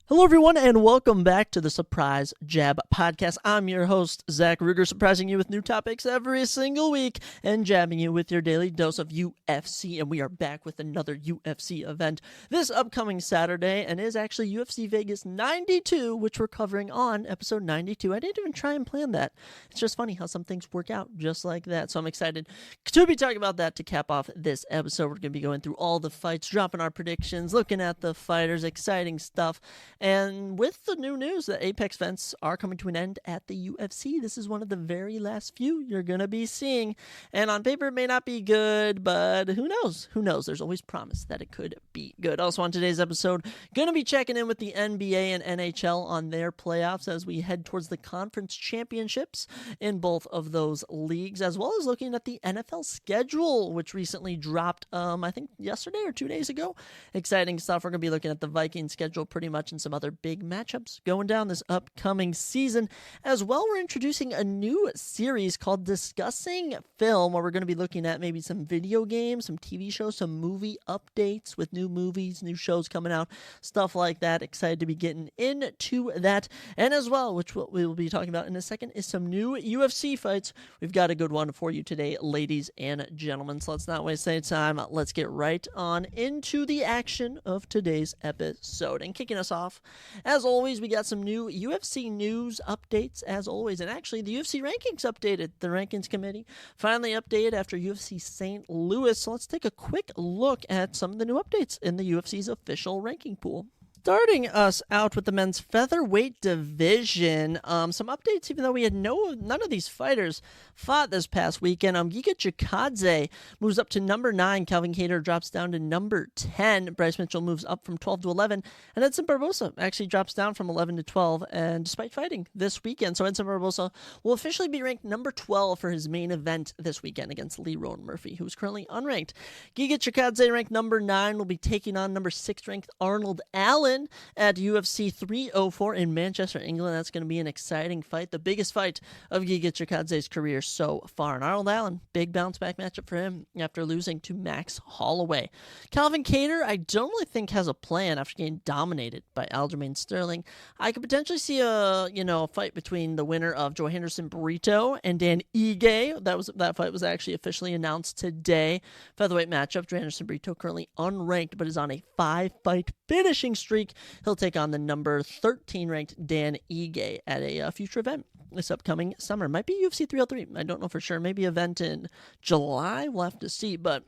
Hello, everyone, and welcome back to the Surprise Jab Podcast. I'm your host, Zach Ruger, surprising you with new topics every single week and jabbing you with your daily dose of UFC. And we are back with another UFC event this upcoming Saturday, and it is actually UFC Vegas 92, which we're covering on episode 92. I didn't even try and plan that. It's just funny how some things work out just like that. So I'm excited to be talking about that to cap off this episode. We're going to be going through all the fights, dropping our predictions, looking at the fighters, exciting stuff. And with the new news that Apex events are coming to an end at the UFC, this is one of the very last few you're going to be seeing. And on paper, it may not be good, but who knows? Who knows? There's always promise that it could be good. Also on today's episode, going to be checking in with the NBA and NHL on their playoffs as we head towards the conference championships in both of those leagues, as well as looking at the NFL schedule, which recently dropped, I think yesterday or 2 days ago. Exciting stuff. We're going to be looking at the Vikings schedule pretty much in some other big matchups going down this upcoming season. As well, we're introducing a new series called Discussing Film, where we're going to be looking at maybe some video games, some TV shows, some movie updates with new movies, new shows coming out, stuff like that. Excited to be getting into that. And as well, which we will be talking about in a second, is some new UFC fights. We've got a good one for you today, ladies and gentlemen. So let's not waste any time. Let's get right on into the action of today's episode. And kicking us off, as always, we got some new UFC news updates, as always. And actually, the UFC rankings updated. The rankings committee finally updated after UFC St. Louis. So let's take a quick look at some of the new updates in the UFC's official ranking pool. Starting us out with the men's featherweight division, some updates, even though we had none of these fighters fought this past weekend. Giga Chikadze moves up to number 9. Calvin Kattar drops down to number 10. Bryce Mitchell moves up from 12 to 11. And Edson Barbosa actually drops down from 11 to 12, and despite fighting this weekend. So Edson Barbosa will officially be ranked number 12 for his main event this weekend against Lee Rowan Murphy, who's currently unranked. Giga Chikadze, ranked number 9, will be taking on number 6 ranked Arnold Allen at UFC 304 in Manchester, England. That's going to be an exciting fight, the biggest fight of Giga Chikadze's career so far. And Arnold Allen, big bounce back matchup for him after losing to Max Holloway. Calvin Kattar, I don't really think has a plan after getting dominated by Aljamain Sterling. I could potentially see a fight between the winner of Joe Henderson Brito and Dan Ige. That fight was actually officially announced today. Featherweight matchup. Joe Henderson Brito currently unranked, but is on a 5-fight finishing streak. He'll take on the number 13 ranked Dan Ige at a future event this upcoming summer. Might be UFC 303. I don't know for sure. Maybe event in July. We'll have to see, but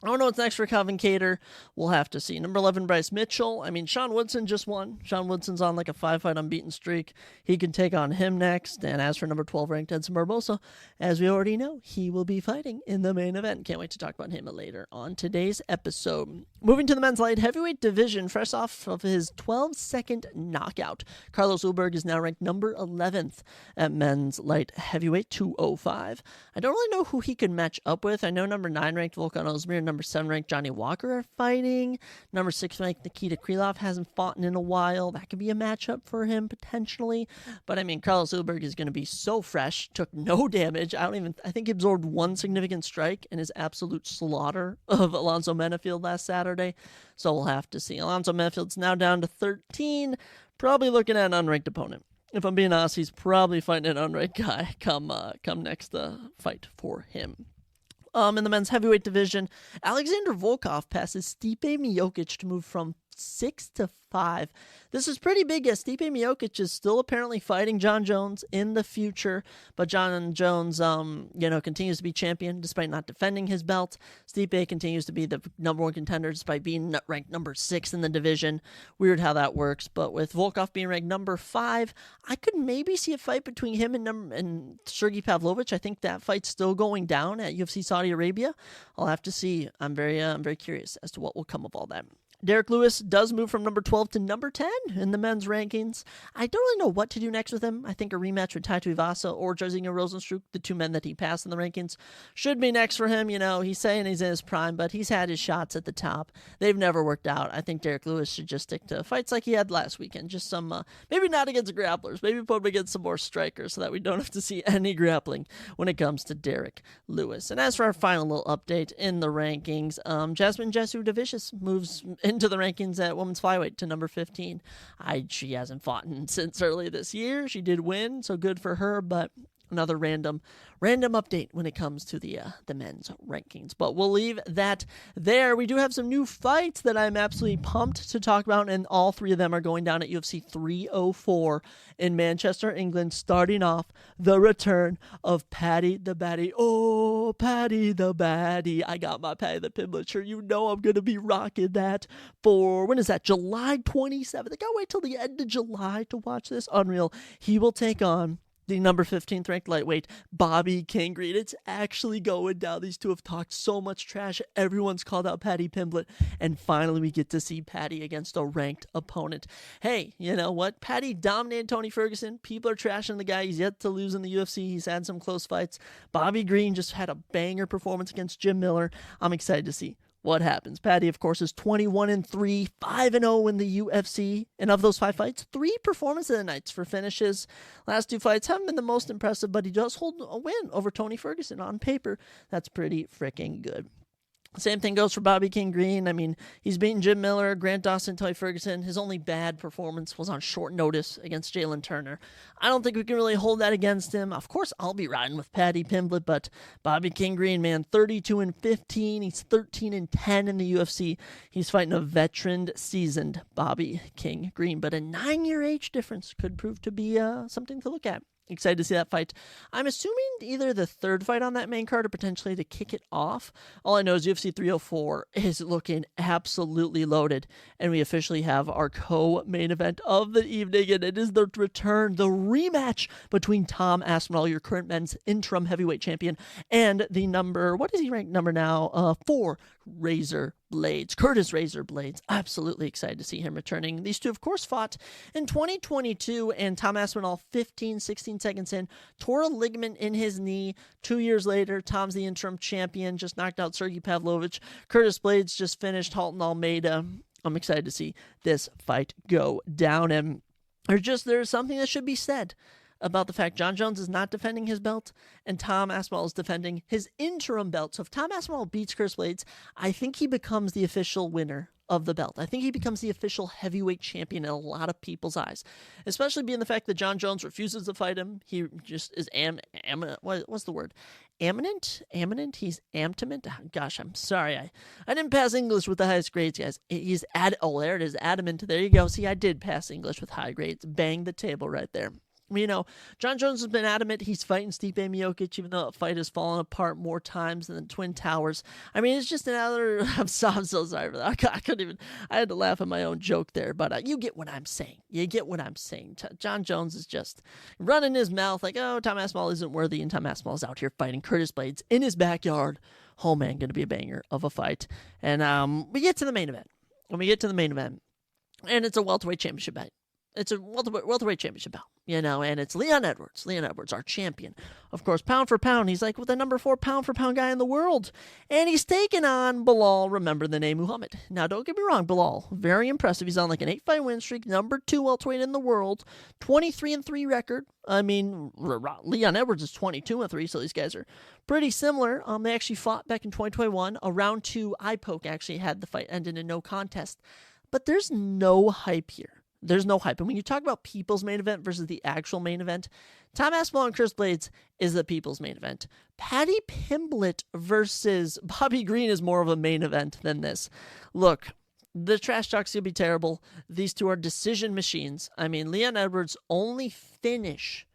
I don't know what's next for Calvin Kattar. We'll have to see. Number 11, Bryce Mitchell. I mean, Sean Woodson just won. Sean Woodson's on like a 5-fight unbeaten streak. He can take on him next. And as for number 12 ranked Edson Barbosa, as we already know, he will be fighting in the main event. Can't wait to talk about him later on today's episode. Moving to the men's light heavyweight division, fresh off of his 12-second knockout, Carlos Ulberg is now ranked number 11th at men's light heavyweight 205. I don't really know who he could match up with. I know number 9 ranked Volkan Ozdemir, number 7 ranked Johnny Walker are fighting. Number 6 ranked Nikita Krylov hasn't fought in a while. That could be a matchup for him potentially. But I mean, Carlos Ulberg is going to be so fresh, took no damage. I think he absorbed one significant strike in his absolute slaughter of Alonzo Menafield last Saturday. So we'll have to see. Alonzo Menafield's now down to 13. Probably looking at an unranked opponent. If I'm being honest, he's probably fighting an unranked guy come next fight for him. In the men's heavyweight division, Alexander Volkov passes Stipe Miocic to move from 6 to 5. This is pretty big as Stipe Miocic is still apparently fighting John Jones in the future, but John Jones, continues to be champion despite not defending his belt. Stipe continues to be the number 1 contender despite being ranked number 6 in the division. Weird how that works, but with Volkov being ranked number 5, I could maybe see a fight between him and Sergey Pavlovich. I think that fight's still going down at UFC Saudi Arabia. I'll have to see. I'm very curious as to what will come of all that. Derek Lewis does move from number 12 to number 10 in the men's rankings. I don't really know what to do next with him. I think a rematch with Taito Ivasa or Jairzinho Rozenstruik, the 2 men that he passed in the rankings, should be next for him. You know, he's saying he's in his prime, but he's had his shots at the top. They've never worked out. I think Derek Lewis should just stick to fights like he had last weekend. Just some, maybe not against grapplers. Maybe put him against some more strikers so that we don't have to see any grappling when it comes to Derek Lewis. And as for our final little update in the rankings, Jasmine Jesu Davicius moves into the rankings at women's flyweight to number 15. She hasn't fought since early this year. She did win, so good for her, but another random update when it comes to the men's rankings. But we'll leave that there. We do have some new fights that I'm absolutely pumped to talk about, and all three of them are going down at UFC 304 in Manchester, England, starting off the return of Paddy the Baddy. Oh, Paddy the Baddy. I got my Paddy the Pimblett shirt. You know I'm going to be rocking that for, when is that? July 27th. I gotta wait till the end of July to watch this. Unreal. He will take on the number 15th ranked lightweight, Bobby King Green. It's actually going down. These two have talked so much trash. Everyone's called out Paddy Pimblett, and finally we get to see Paddy against a ranked opponent. Hey, you know what? Paddy dominated Tony Ferguson. People are trashing the guy. He's yet to lose in the UFC. He's had some close fights. Bobby Green just had a banger performance against Jim Miller. I'm excited to see what happens. Paddy, of course, is 21-3, 5-0 in the UFC. And of those 5 fights, 3 performance of the nights for finishes. Last 2 fights haven't been the most impressive, but he does hold a win over Tony Ferguson on paper. That's pretty freaking good. Same thing goes for Bobby King Green. I mean, he's beaten Jim Miller, Grant Dawson, Tony Ferguson. His only bad performance was on short notice against Jalen Turner. I don't think we can really hold that against him. Of course, I'll be riding with Paddy Pimblett, but Bobby King Green, man, 32-15. He's 13-10 in the UFC. He's fighting a veteran, seasoned Bobby King Green, but a 9-year age difference could prove to be something to look at. Excited to see that fight. I'm assuming either the third fight on that main card or potentially to kick it off. All I know is UFC 304 is looking absolutely loaded, and we officially have our co-main event of the evening, and it is the return, the rematch between Tom Aspinall, your current men's interim heavyweight champion, and the number, what is he ranked number now? 4, Razor Blades, Curtis Razor Blades. Absolutely excited to see him returning. These two, of course, fought in 2022, and Tom Aspinall, 16 seconds in, tore a ligament in his knee. 2 years later, Tom's the interim champion, just knocked out Sergey Pavlovich. Curtis Blades just finished Halton Almeida. I'm excited to see this fight go down, and there's something that should be said about the fact John Jones is not defending his belt and Tom Aspinall is defending his interim belt. So if Tom Aspinall beats Curtis Blades, I think he becomes the official winner of the belt. I think he becomes the official heavyweight champion in a lot of people's eyes, especially being the fact that John Jones refuses to fight him. He just is what's the word? Eminent? He's amtament? Gosh, I'm sorry. I didn't pass English with the highest grades, guys. There it is, adamant. There you go. See, I did pass English with high grades. Bang the table right there. You know, John Jones has been adamant he's fighting Stipe Miocic, even though the fight has fallen apart more times than the Twin Towers. I mean, it's just another. I'm so sorry for that. I couldn't even. I had to laugh at my own joke there, but you get what I'm saying. You get what I'm saying. John Jones is just running his mouth like, oh, Tom Aspinall isn't worthy, and Tom Aspinall is out here fighting Curtis Blades in his backyard. Oh man, going to be a banger of a fight. And we get to the main event. And it's a welterweight championship fight. It's a welterweight championship bout, you know, and it's Leon Edwards. Leon Edwards, our champion. Of course, pound for pound, he's like the number 4 pound for pound guy in the world. And he's taking on Belal, remember the name, Muhammad. Now, don't get me wrong, Belal, very impressive. He's on like an 8-fight win streak, number 2 welterweight in the world, 23-3 record. I mean, Leon Edwards is 22-3, so these guys are pretty similar. They actually fought back in 2021. A round 2 eye poke actually had the fight ended in no contest. But there's no hype here. There's no hype. And when you talk about people's main event versus the actual main event, Tom Aspinall and Curtis Blades is the people's main event. Paddy Pimblett versus Bobby Green is more of a main event than this. Look, the trash talk's going to be terrible. These two are decision machines. I mean, Leon Edwards' only finish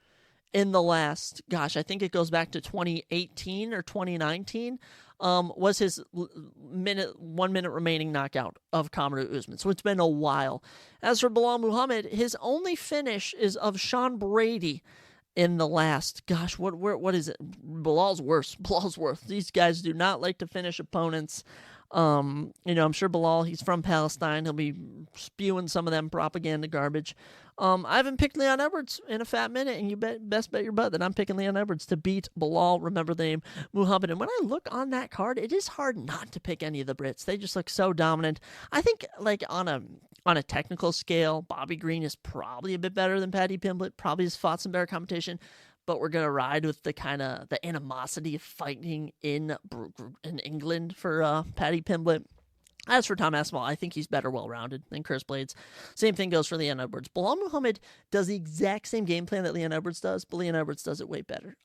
in the last, I think it goes back to 2018 or 2019, was his 1 minute remaining knockout of Kamaru Usman. So it's been a while. As for Belal Muhammad, his only finish is of Sean Brady in the last, what is it? Belal's worse. These guys do not like to finish opponents. I'm sure Belal, he's from Palestine. He'll be spewing some of them propaganda garbage. I haven't picked Leon Edwards in a fat minute, and you best bet your butt that I'm picking Leon Edwards to beat Belal, remember the name, Muhammad. And when I look on that card, it is hard not to pick any of the Brits. They just look so dominant. I think, like, on a technical scale, Bobby Green is probably a bit better than Paddy Pimblett, probably has fought some better competition, but we're going to ride with the animosity of fighting in England for Paddy Pimblett. As for Tom Aspinall, I think he's better well-rounded than Chris Blades. Same thing goes for Leon Edwards. Bilal Muhammad does the exact same game plan that Leon Edwards does, but Leon Edwards does it way better.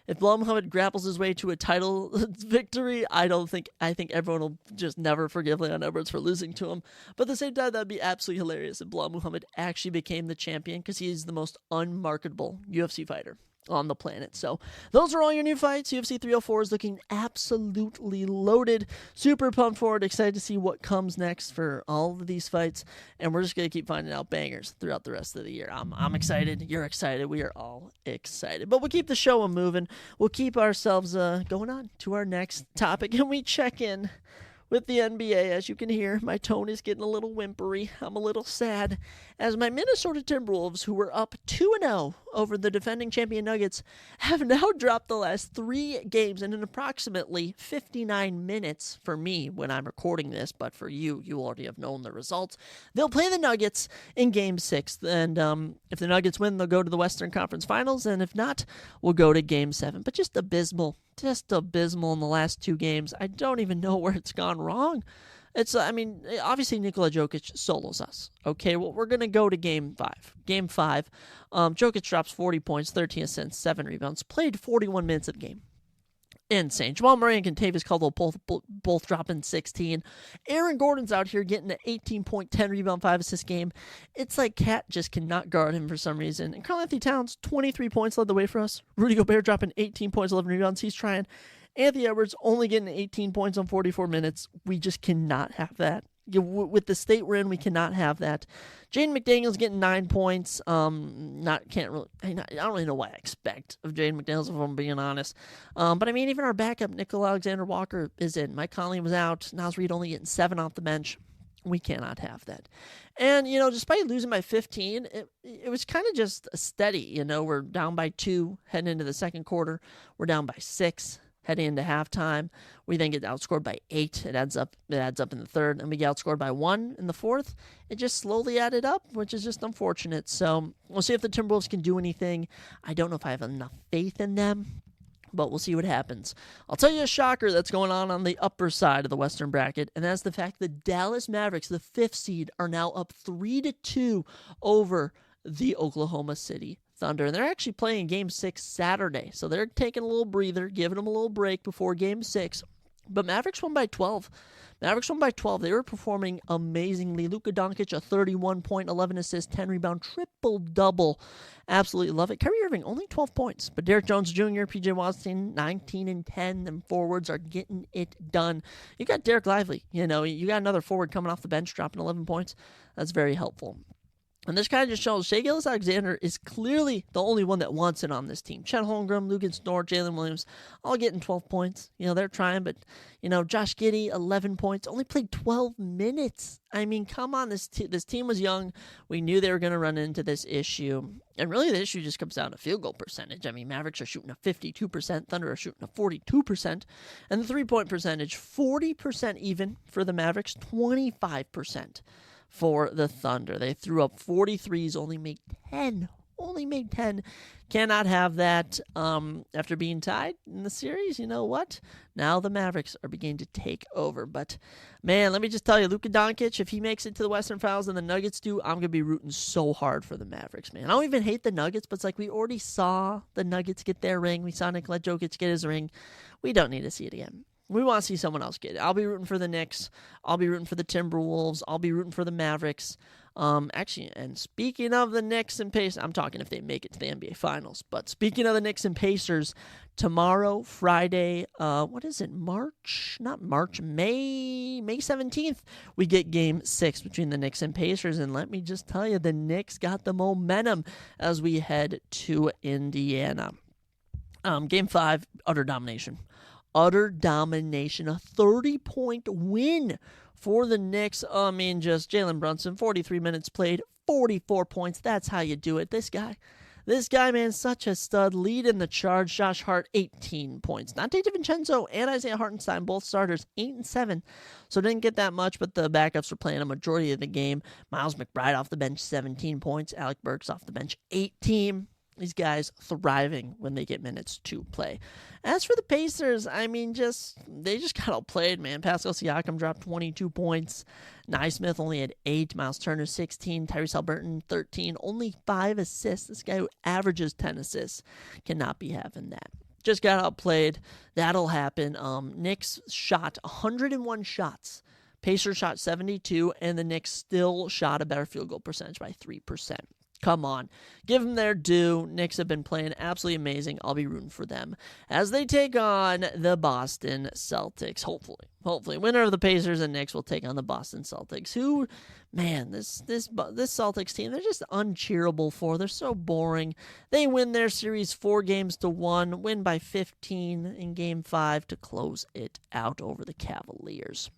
If Bilal Muhammad grapples his way to a title victory, I think everyone will just never forgive Leon Edwards for losing to him. But at the same time, that'd be absolutely hilarious if Bilal Muhammad actually became the champion, because he is the most unmarketable UFC fighter on the planet. So those are all your new fights. UFC 304 is looking absolutely loaded. Super pumped for it. Excited to see what comes next for all of these fights. And we're just going to keep finding out bangers throughout the rest of the year. I'm excited. You're excited. We are all excited. But we'll keep the show moving. We'll keep ourselves going on to our next topic. And we check in with the NBA. As you can hear, my tone is getting a little whimpery. I'm a little sad, as my Minnesota Timberwolves, who were up 2-0 over the defending champion Nuggets, have now dropped the last 3 games in approximately 59 minutes for me when I'm recording this, but for you already have known the results. They'll play the Nuggets in Game 6, and if the Nuggets win, they'll go to the Western Conference Finals, and if not, we'll go to Game 7. But just abysmal in the last 2 games. I don't even know where it's gone wrong. Obviously Nikola Jokic solos us. Okay, well, we're going to go to Game 5. Game 5, Jokic drops 40 points, 13 assists, 7 rebounds, played 41 minutes of the game. Insane. Jamal Murray and Kentavious Caldwell both dropping 16. Aaron Gordon's out here getting an 18-point, 10-rebound, 5-assist game. It's like Cat just cannot guard him for some reason. And Karl-Anthony Towns, 23 points, led the way for us. Rudy Gobert dropping 18 points, 11 rebounds. He's trying. Anthony Edwards only getting 18 points on 44 minutes. We just cannot have that. With the state we're in, we cannot have that. Jaden McDaniels getting 9 points. I don't really know what I expect of Jaden McDaniels, if I'm being honest. But I mean, even our backup, Nickel Alexander-Walker, is in. Mike Conley was out. Naz Reid only getting 7 off the bench. We cannot have that. And, despite losing by 15, it was kind of just steady. We're down by 2 heading into the second quarter. We're down by 6 heading into halftime. We then get outscored by 8. It adds up in the third, and we get outscored by 1 in the fourth. It just slowly added up, which is just unfortunate. So we'll see if the Timberwolves can do anything. I don't know if I have enough faith in them, but we'll see what happens. I'll tell you a shocker that's going on the upper side of the Western bracket, and that's the fact the Dallas Mavericks, the 5th seed, are now up 3-2 over the Oklahoma City Thunder. And they're actually playing Game 6 Saturday, so they're taking a little breather, giving them a little break before Game 6. But Mavericks won by 12. They were performing amazingly. Luka Doncic, a 31-point, 11 assists, 10 rebound, triple-double. Absolutely love it. Kyrie Irving, only 12 points. But Derrick Jones Jr., P.J. Washington, 19 and 10. Them forwards are getting it done. You got Derek Lively. You got another forward coming off the bench, dropping 11 points. That's very helpful. And this kind of just shows Shai Gilgeous-Alexander is clearly the only one that wants it on this team. Chet Holmgren, Lukas Dort, Jalen Williams, all getting 12 points. They're trying, but, Josh Giddey, 11 points, only played 12 minutes. I mean, come on, this team was young. We knew they were going to run into this issue. And really, the issue just comes down to field goal percentage. I mean, Mavericks are shooting a 52%, Thunder are shooting a 42%, and the three-point percentage, 40% even for the Mavericks, 25%. For the Thunder. They threw up 43s, only made 10. Cannot have that. After being tied in the series, you know what? Now the Mavericks are beginning to take over. But, man, let me just tell you, Luka Doncic, if he makes it to the Western Finals and the Nuggets do, I'm going to be rooting so hard for the Mavericks, man. I don't even hate the Nuggets, but it's like we already saw the Nuggets get their ring. We saw Nikola Jokic get his ring. We don't need to see it again. We want to see someone else get it. I'll be rooting for the Knicks. I'll be rooting for the Timberwolves. I'll be rooting for the Mavericks. And speaking of the Knicks and Pacers, I'm talking if they make it to the NBA Finals. But speaking of the Knicks and Pacers, tomorrow, Friday, May 17th, we get Game 6 between the Knicks and Pacers. And let me just tell you, the Knicks got the momentum as we head to Indiana. Game 5, utter domination. A 30-point win for the Knicks. I mean, just Jalen Brunson, 43 minutes played, 44 points. That's how you do it. This guy, man, such a stud. Leading the charge. Josh Hart, 18 points. Dante DiVincenzo and Isaiah Hartenstein, both starters, 8 and 7. So didn't get that much, but the backups were playing a majority of the game. Miles McBride off the bench, 17 points. Alec Burks off the bench, 18. These guys thriving when they get minutes to play. As for the Pacers, I mean, they just got outplayed, man. Pascal Siakam dropped 22 points. Naismith only had 8. Miles Turner 16. Tyrese Haliburton 13. Only 5 assists. This guy who averages 10 assists cannot be having that. Just got outplayed. That'll happen. Knicks shot 101 shots. Pacers shot 72, and the Knicks still shot a better field goal percentage by 3%. Come on. Give them their due. Knicks have been playing absolutely amazing. I'll be rooting for them as they take on the Boston Celtics. Hopefully. Winner of the Pacers and Knicks will take on the Boston Celtics, who, man, this Celtics team, they're just uncheerable for. They're so boring. They win their series 4-1, win by 15 in Game 5 to close it out over the Cavaliers.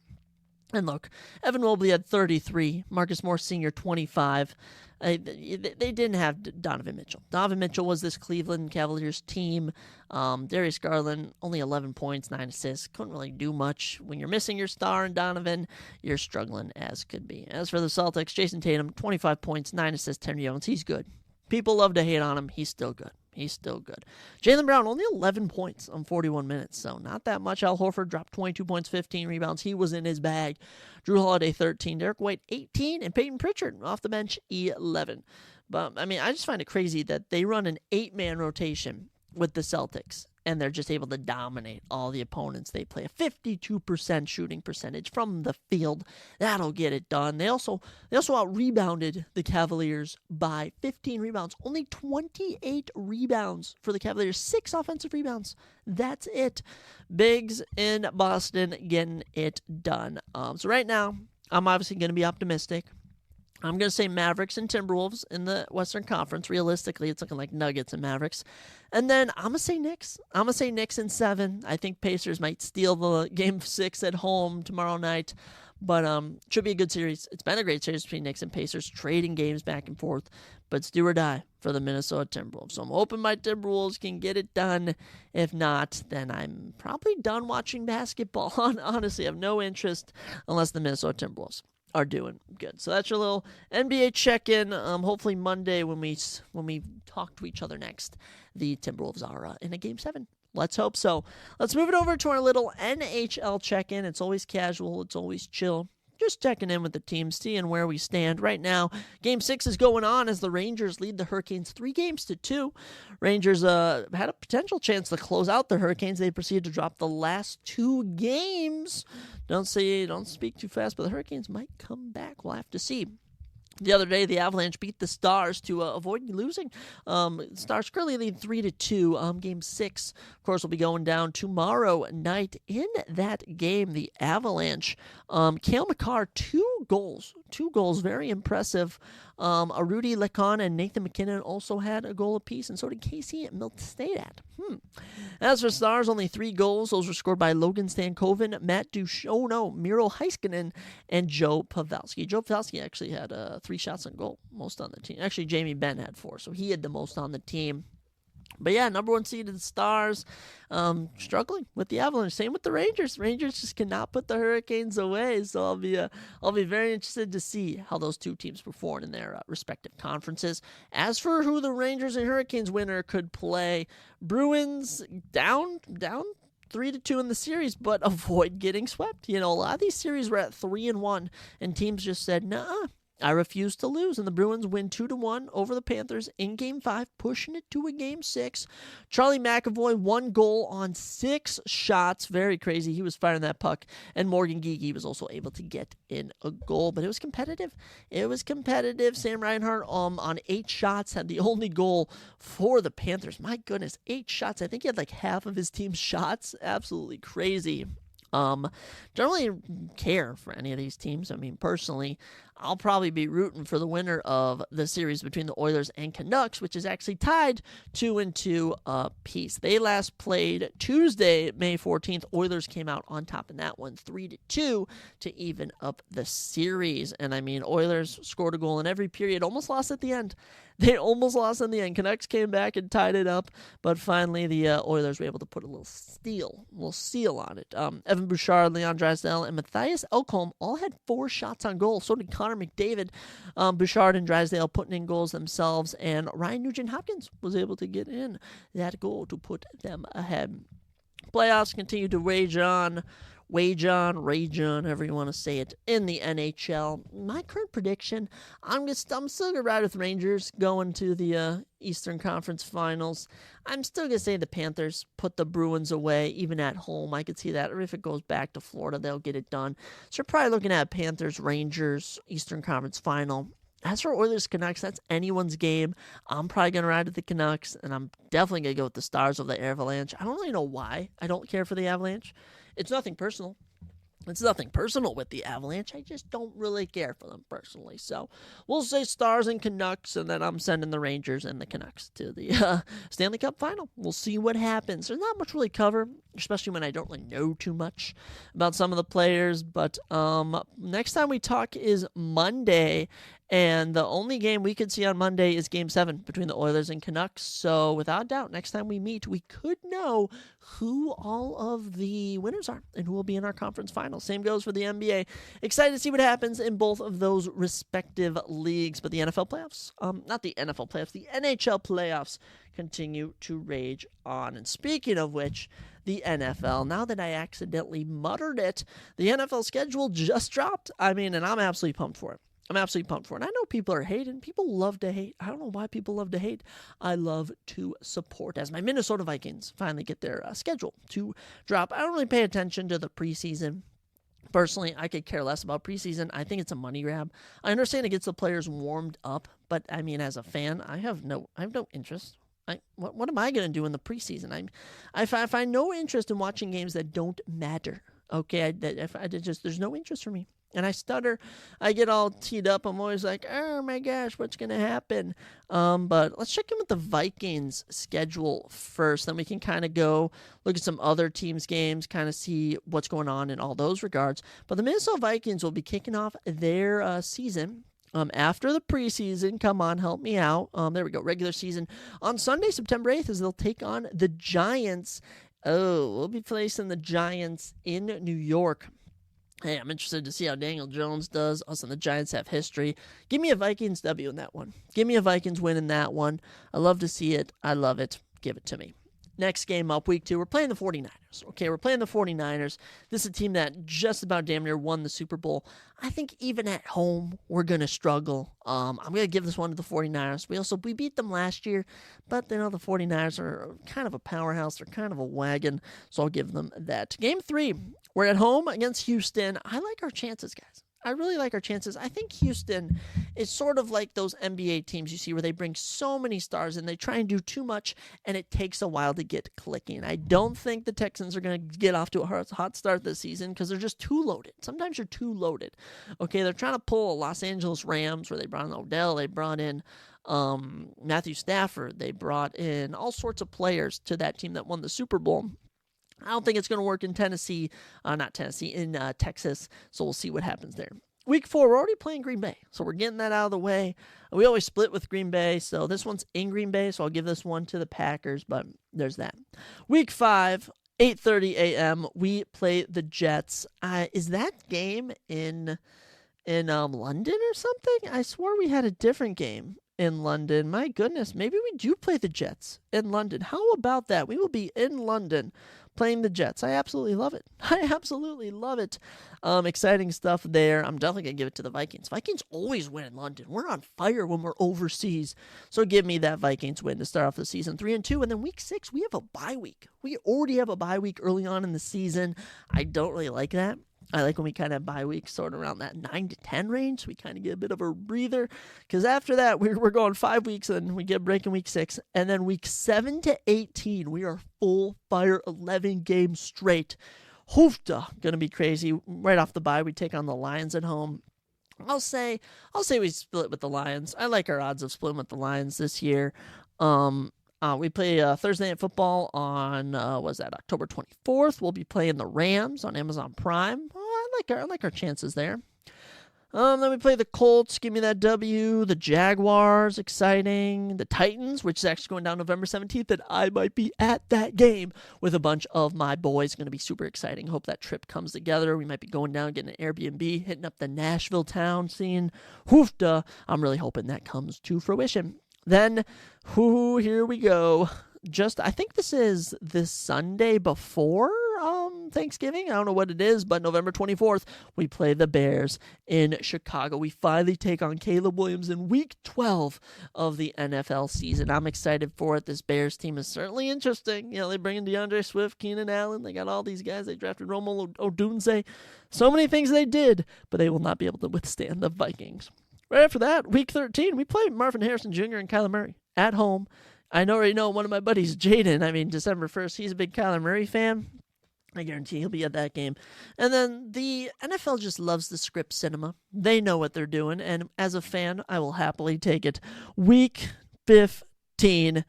And look, Evan Mobley had 33, Marcus Morris Sr. 25. They didn't have Donovan Mitchell. Donovan Mitchell was this Cleveland Cavaliers team. Darius Garland, only 11 points, 9 assists. Couldn't really do much. When you're missing your star in Donovan, you're struggling as could be. As for the Celtics, Jason Tatum, 25 points, 9 assists, 10 rebounds. He's good. People love to hate on him. He's still good. Jaylen Brown, only 11 points on 41 minutes, so not that much. Al Horford dropped 22 points, 15 rebounds. He was in his bag. Drew Holiday, 13. Derek White, 18. And Peyton Pritchard, off the bench, 11. But, I mean, I just find it crazy that they run an 8-man rotation with the Celtics, and they're just able to dominate all the opponents they play. A 52% shooting percentage from the field. That'll get it done. They also out-rebounded the Cavaliers by 15 rebounds. Only 28 rebounds for the Cavaliers. 6 offensive rebounds. That's it. Bigs in Boston getting it done. So right now, I'm obviously going to be optimistic. I'm going to say Mavericks and Timberwolves in the Western Conference. Realistically, it's looking like Nuggets and Mavericks. And then I'm going to say Knicks. I'm going to say Knicks in 7. I think Pacers might steal the Game 6 at home tomorrow night. But should be a good series. It's been a great series between Knicks and Pacers, trading games back and forth. But it's do or die for the Minnesota Timberwolves. So I'm hoping my Timberwolves can get it done. If not, then I'm probably done watching basketball. Honestly, I have no interest unless the Minnesota Timberwolves are doing good. So that's your little NBA check-in. Hopefully Monday when we talk to each other next, the Timberwolves are in a Game 7. Let's hope so. Let's move it over to our little NHL check-in. It's always casual. It's always chill. Just checking in with the team, seeing where we stand. Right now, Game 6 is going on as the Rangers lead the Hurricanes 3-2. Rangers had a potential chance to close out the Hurricanes. They proceeded to drop the last 2 games. Don't speak too fast, but the Hurricanes might come back. We'll have to see. The other day, the Avalanche beat the Stars to avoid losing. Stars currently lead 3-2. Game 6, of course, will be going down tomorrow night. In that game, the Avalanche, Cale Makar, 2 goals, very impressive. Rudy Lecon and Nathan McKinnon also had a goal apiece, and so did Casey Milstad. As for Stars, only 3 goals. Those were scored by Logan Stankoven, Matt Duchesneau, Miro Heiskanen, and Joe Pavelski. Joe Pavelski actually had 3 shots on goal, most on the team. Actually, Jamie Benn had 4, so he had the most on the team. But yeah, number 1 seeded Stars, struggling with the Avalanche. Same with the Rangers. Rangers just cannot put the Hurricanes away. So I'll be very interested to see how those 2 teams perform in their respective conferences. As for who the Rangers and Hurricanes winner could play, Bruins down 3-2 in the series, but avoid getting swept. A lot of these series were at 3-1, and teams just said, nah, I refuse to lose, and the Bruins win 2-1 over the Panthers in Game 5, pushing it to a Game 6. Charlie McAvoy, 1 goal on 6 shots. Very crazy. He was firing that puck, and Morgan Geekie was also able to get in a goal, but it was competitive. Sam Reinhart on 8 shots had the only goal for the Panthers. My goodness, 8 shots. I think he had like half of his team's shots. Absolutely crazy. Don't really care for any of these teams. I mean, personally, I'll probably be rooting for the winner of the series between the Oilers and Canucks, which is actually tied 2-2 apiece. They last played Tuesday, May 14th. Oilers came out on top in that one, 3-2 to even up the series. And I mean, Oilers scored a goal in every period, almost lost at the end. They almost lost in the end. Canucks came back and tied it up, but finally the Oilers were able to put a little seal on it. Evan Evan Bouchard, Leon Drysdale, and Matthias Ekholm all had 4 shots on goal. So did Connor McDavid. Bouchard and Drysdale putting in goals themselves, and Ryan Nugent-Hopkins was able to get in that goal to put them ahead. Playoffs continue to rage on, however you want to say it, in the NHL. My current prediction, I'm still going to ride with Rangers going to the Eastern Conference Finals. I'm still going to say the Panthers put the Bruins away, even at home. I could see that. Or if it goes back to Florida, they'll get it done. So we're probably looking at Panthers, Rangers, Eastern Conference Final. As for Oilers Canucks, that's anyone's game. I'm probably going to ride with the Canucks, and I'm definitely going to go with the Stars of the Avalanche. I don't really know why I don't care for the Avalanche. It's nothing personal. It's nothing personal with the Avalanche. I just don't really care for them personally. So we'll say Stars and Canucks, and then I'm sending the Rangers and the Canucks to the Stanley Cup Final. We'll see what happens. There's not much really cover, especially when I don't really know too much about some of the players. But next time we talk is Monday, and the only game we could see on Monday is Game 7 between the Oilers and Canucks. So without doubt, next time we meet, we could know who all of the winners are and who will be in our conference finals. Same goes for the NBA. Excited to see what happens in both of those respective leagues. But the NFL playoffs, not the NFL playoffs, the NHL playoffs continue to rage on. And speaking of which, the NFL, now that I accidentally muttered it, the NFL schedule just dropped. And I'm absolutely pumped for it. I know people are hating. People love to hate. I don't know why people love to hate. I love to support. As my Minnesota Vikings finally get their schedule to drop, I don't really pay attention to the preseason. Personally, I could care less about preseason. I think it's a money grab. I understand it gets the players warmed up, but as a fan, I have no interest. What am I going to do in the preseason? I find no interest in watching games that don't matter. Okay, there's no interest for me. And I stutter. I get all teed up. I'm always like, oh my gosh, what's going to happen? But let's check in with the Vikings schedule first. Then we can kind of go look at some other teams' games, kind of see what's going on in all those regards. But the Minnesota Vikings will be kicking off their season after the preseason. Come on, help me out. There we go. Regular season on Sunday, September 8th, as they'll take on the Giants. Oh, we'll be facing the Giants in New York. Hey, I'm interested to see how Daniel Jones does. Us and the Giants have history. Give me a Vikings W in that one. Give me a Vikings win in that one. I love to see it. I love it. Give it to me. Next game up, week 2, we're playing the 49ers. Okay, we're playing the 49ers. This is a team that just about damn near won the Super Bowl. I think even at home, we're going to struggle. I'm going to give this one to the 49ers. We beat them last year, but the 49ers are kind of a powerhouse. They're kind of a wagon, so I'll give them that. Game 3, we're at home against Houston. I like our chances, guys. I really like our chances. I think Houston is sort of like those NBA teams you see where they bring so many stars and they try and do too much, and it takes a while to get clicking. I don't think the Texans are going to get off to a hot start this season because they're just too loaded. Sometimes you're too loaded. Okay, they're trying to pull a Los Angeles Rams where they brought in Odell, they brought in Matthew Stafford, they brought in all sorts of players to that team that won the Super Bowl. I don't think it's going to work in in Texas, so we'll see what happens there. Week 4, we're already playing Green Bay, so we're getting that out of the way. We always split with Green Bay, so this one's in Green Bay, so I'll give this one to the Packers, but there's that. Week 5, 8:30 a.m., we play the Jets. Is that game in London or something? I swore we had a different game in London. My goodness, maybe we do play the Jets in London. How about that? We will be in London playing the Jets. I absolutely love it. Exciting stuff there. I'm definitely going to give it to the Vikings. Vikings always win in London. We're on fire when we're overseas. So give me that Vikings win to start off the season 3-2. And then week 6, we have a bye week. We already have a bye week early on in the season. I don't really like that. I like when we kind of have bye weeks sort of around that 9 to 10 range. So we kind of get a bit of a breather. Because after that, we're going 5 weeks and we get a break in week 6. And then week 7 to 18, we are full fire 11 games straight. Hoofda, going to be crazy. Right off the bye, we take on the Lions at home. I'll say we split with the Lions. I like our odds of splitting with the Lions this year. We play Thursday Night Football on, October 24th. We'll be playing the Rams on Amazon Prime. I like our chances there. Then we play the Colts. Give me that W. The Jaguars, exciting. The Titans, which is actually going down November 17th, and I might be at that game with a bunch of my boys. Going to be super exciting. Hope that trip comes together. We might be going down, getting an Airbnb, hitting up the Nashville town scene. Hoofda. I'm really hoping that comes to fruition. Then, here we go. I think this is this Sunday before Thanksgiving. I don't know what it is, but November 24th, we play the Bears in Chicago. We finally take on Caleb Williams in Week 12 of the NFL season. I'm excited for it. This Bears team is certainly interesting. They bring in DeAndre Swift, Keenan Allen. They got all these guys. They drafted Romo Odunze. So many things they did, but they will not be able to withstand the Vikings. Right after that, Week 13, we play Marvin Harrison Jr. and Kyler Murray at home. I already know one of my buddies, Jaden. December 1st, he's a big Kyler Murray fan. I guarantee he'll be at that game. And then the NFL just loves the script cinema. They know what they're doing, and as a fan, I will happily take it. Week 14,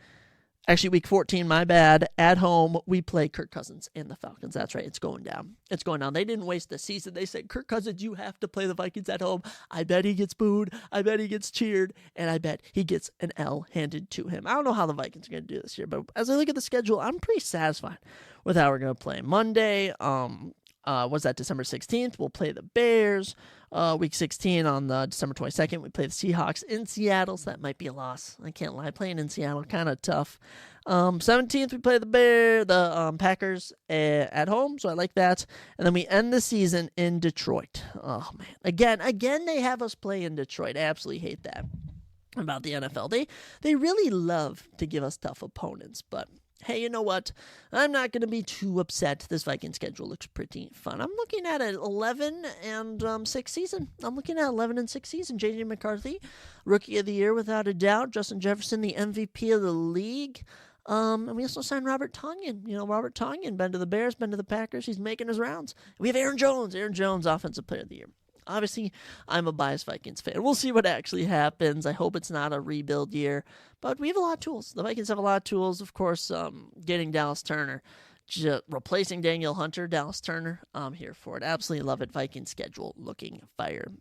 my bad. At home, we play Kirk Cousins and the Falcons. That's right, it's going down. It's going down. They didn't waste the season. They said, Kirk Cousins, you have to play the Vikings at home. I bet he gets booed. I bet he gets cheered. And I bet he gets an L handed to him. I don't know how the Vikings are going to do this year, but as I look at the schedule, I'm pretty satisfied with how we're going to play. Monday, December 16th? We'll play the Bears. Week 16 on the December 22nd, we play the Seahawks in Seattle, so that might be a loss. I can't lie, playing in Seattle, kind of tough. 17th, we play the Packers at home, so I like that. And then we end the season in Detroit. Oh, man. Again, they have us play in Detroit. I absolutely hate that about the NFL. They really love to give us tough opponents, but hey, you know what? I'm not going to be too upset. This Viking schedule looks pretty fun. I'm looking at an 11-6 season. JJ McCarthy, Rookie of the Year without a doubt. Justin Jefferson, the MVP of the league. And we also signed Robert Tonyan. Robert Tonyan, been to the Bears, been to the Packers. He's making his rounds. We have Aaron Jones, Offensive Player of the Year. Obviously, I'm a biased Vikings fan. We'll see what actually happens. I hope it's not a rebuild year. But we have a lot of tools. The Vikings have a lot of tools. Of course, getting Dallas Turner, replacing Daniel Hunter, Dallas Turner. I'm here for it. Absolutely love it. Viking schedule looking fire.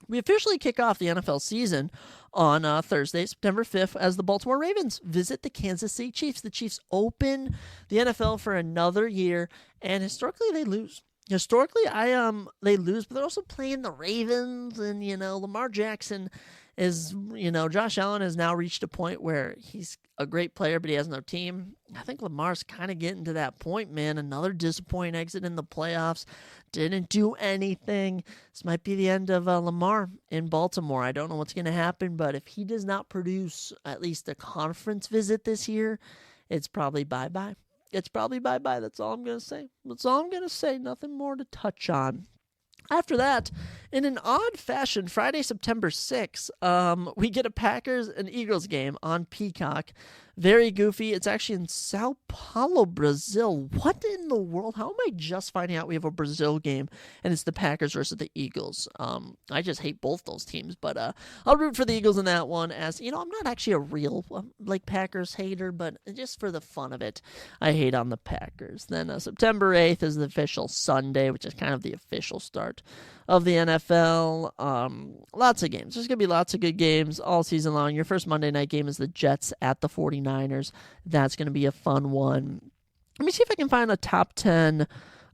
We officially kick off the NFL season on Thursday, September 5th, as the Baltimore Ravens visit the Kansas City Chiefs. The Chiefs open the NFL for another year, and historically they lose. They lose, but they're also playing the Ravens, and, Lamar Jackson is, Josh Allen has now reached a point where he's a great player, but he has no team. I think Lamar's kind of getting to that point, man. Another disappointing exit in the playoffs. Didn't do anything. This might be the end of Lamar in Baltimore. I don't know what's going to happen, but if he does not produce at least a conference visit this year, it's probably bye-bye. That's all I'm going to say. Nothing more to touch on. After that, in an odd fashion, Friday, September 6th, we get a Packers and Eagles game on Peacock. Very goofy. It's actually in Sao Paulo, Brazil. What in the world? How am I just finding out we have a Brazil game and it's the Packers versus the Eagles? I just hate both those teams, but I'll root for the Eagles in that one. As I'm not actually a real Packers hater, but just for the fun of it, I hate on the Packers. Then September 8th is the official Sunday, which is kind of the official start of the NFL. Lots of games. There's going to be lots of good games all season long. Your first Monday night game is the Jets at the 49ers. That's going to be a fun one. Let me see if I can find a top 10.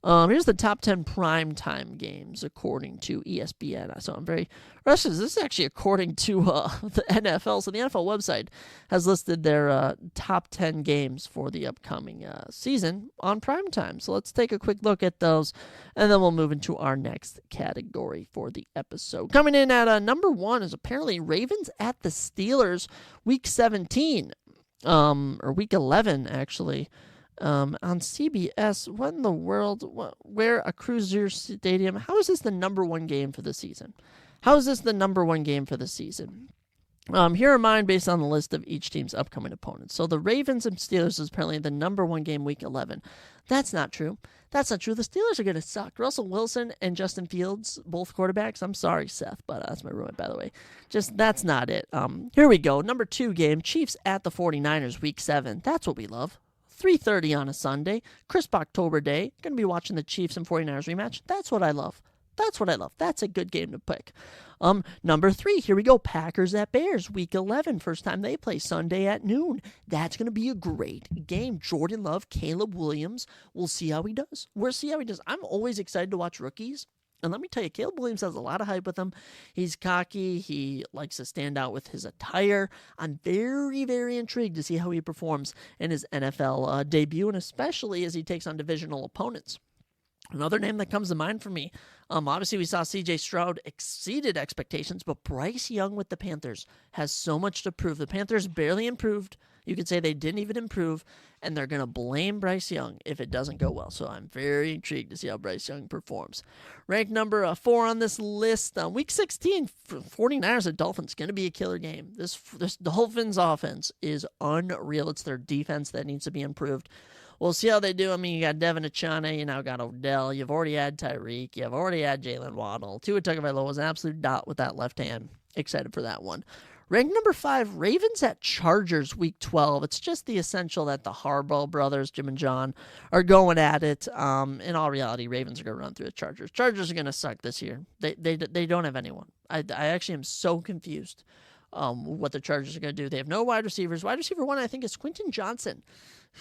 Here's the top 10 primetime games according to ESPN. So I'm very restless. This is actually according to the NFL. So the NFL website has listed their top 10 games for the upcoming season on primetime. So let's take a quick look at those, and then we'll move into our next category for the episode. Coming in at number 1 is apparently Ravens at the Steelers, Week 17, or Week 11, actually. On CBS, what in the world? Where a Cruiser Stadium? How is this the number 1 game for the season? Here are mine based on the list of each team's upcoming opponents. So the Ravens and Steelers is apparently the number 1 game, Week 11. That's not true. The Steelers are going to suck. Russell Wilson and Justin Fields, both quarterbacks. I'm sorry, Seth, but that's my roommate, by the way. That's not it. Here we go. Number 2 game, Chiefs at the 49ers, Week 7. That's what we love. 3:30 on a Sunday, crisp October day. Going to be watching the Chiefs and 49ers rematch. That's what I love. That's what I love. That's a good game to pick. Number 3, here we go. Packers at Bears, Week 11. First time they play Sunday at noon. That's going to be a great game. Jordan Love, Caleb Williams. We'll see how he does. We'll see how he does. I'm always excited to watch rookies. And let me tell you, Caleb Williams has a lot of hype with him. He's cocky. He likes to stand out with his attire. I'm very, very intrigued to see how he performs in his NFL debut, and especially as he takes on divisional opponents. Another name that comes to mind for me, obviously we saw C.J. Stroud exceeded expectations, but Bryce Young with the Panthers has so much to prove. The Panthers barely improved. You could say they didn't even improve, and they're going to blame Bryce Young if it doesn't go well. So I'm very intrigued to see how Bryce Young performs. Ranked number 4 on this list, Week 16, 49ers at Dolphins, going to be a killer game. This Dolphins offense is unreal. It's their defense that needs to be improved. We'll see how they do. I mean, you got Devin Achane, you now got Odell, you've already had Tyreek, you've already had Jalen Waddle. Tua Tagovailoa was an absolute dot with that left hand. Excited for that one. Ranked number 5, Ravens at Chargers, Week 12. It's just the essential that the Harbaugh brothers, Jim and John, are going at it. In all reality, Ravens are going to run through the Chargers. Chargers are going to suck this year. They don't have anyone. I actually am so confused what the Chargers are going to do. They have no wide receivers. Wide receiver 1, I think, is Quentin Johnson,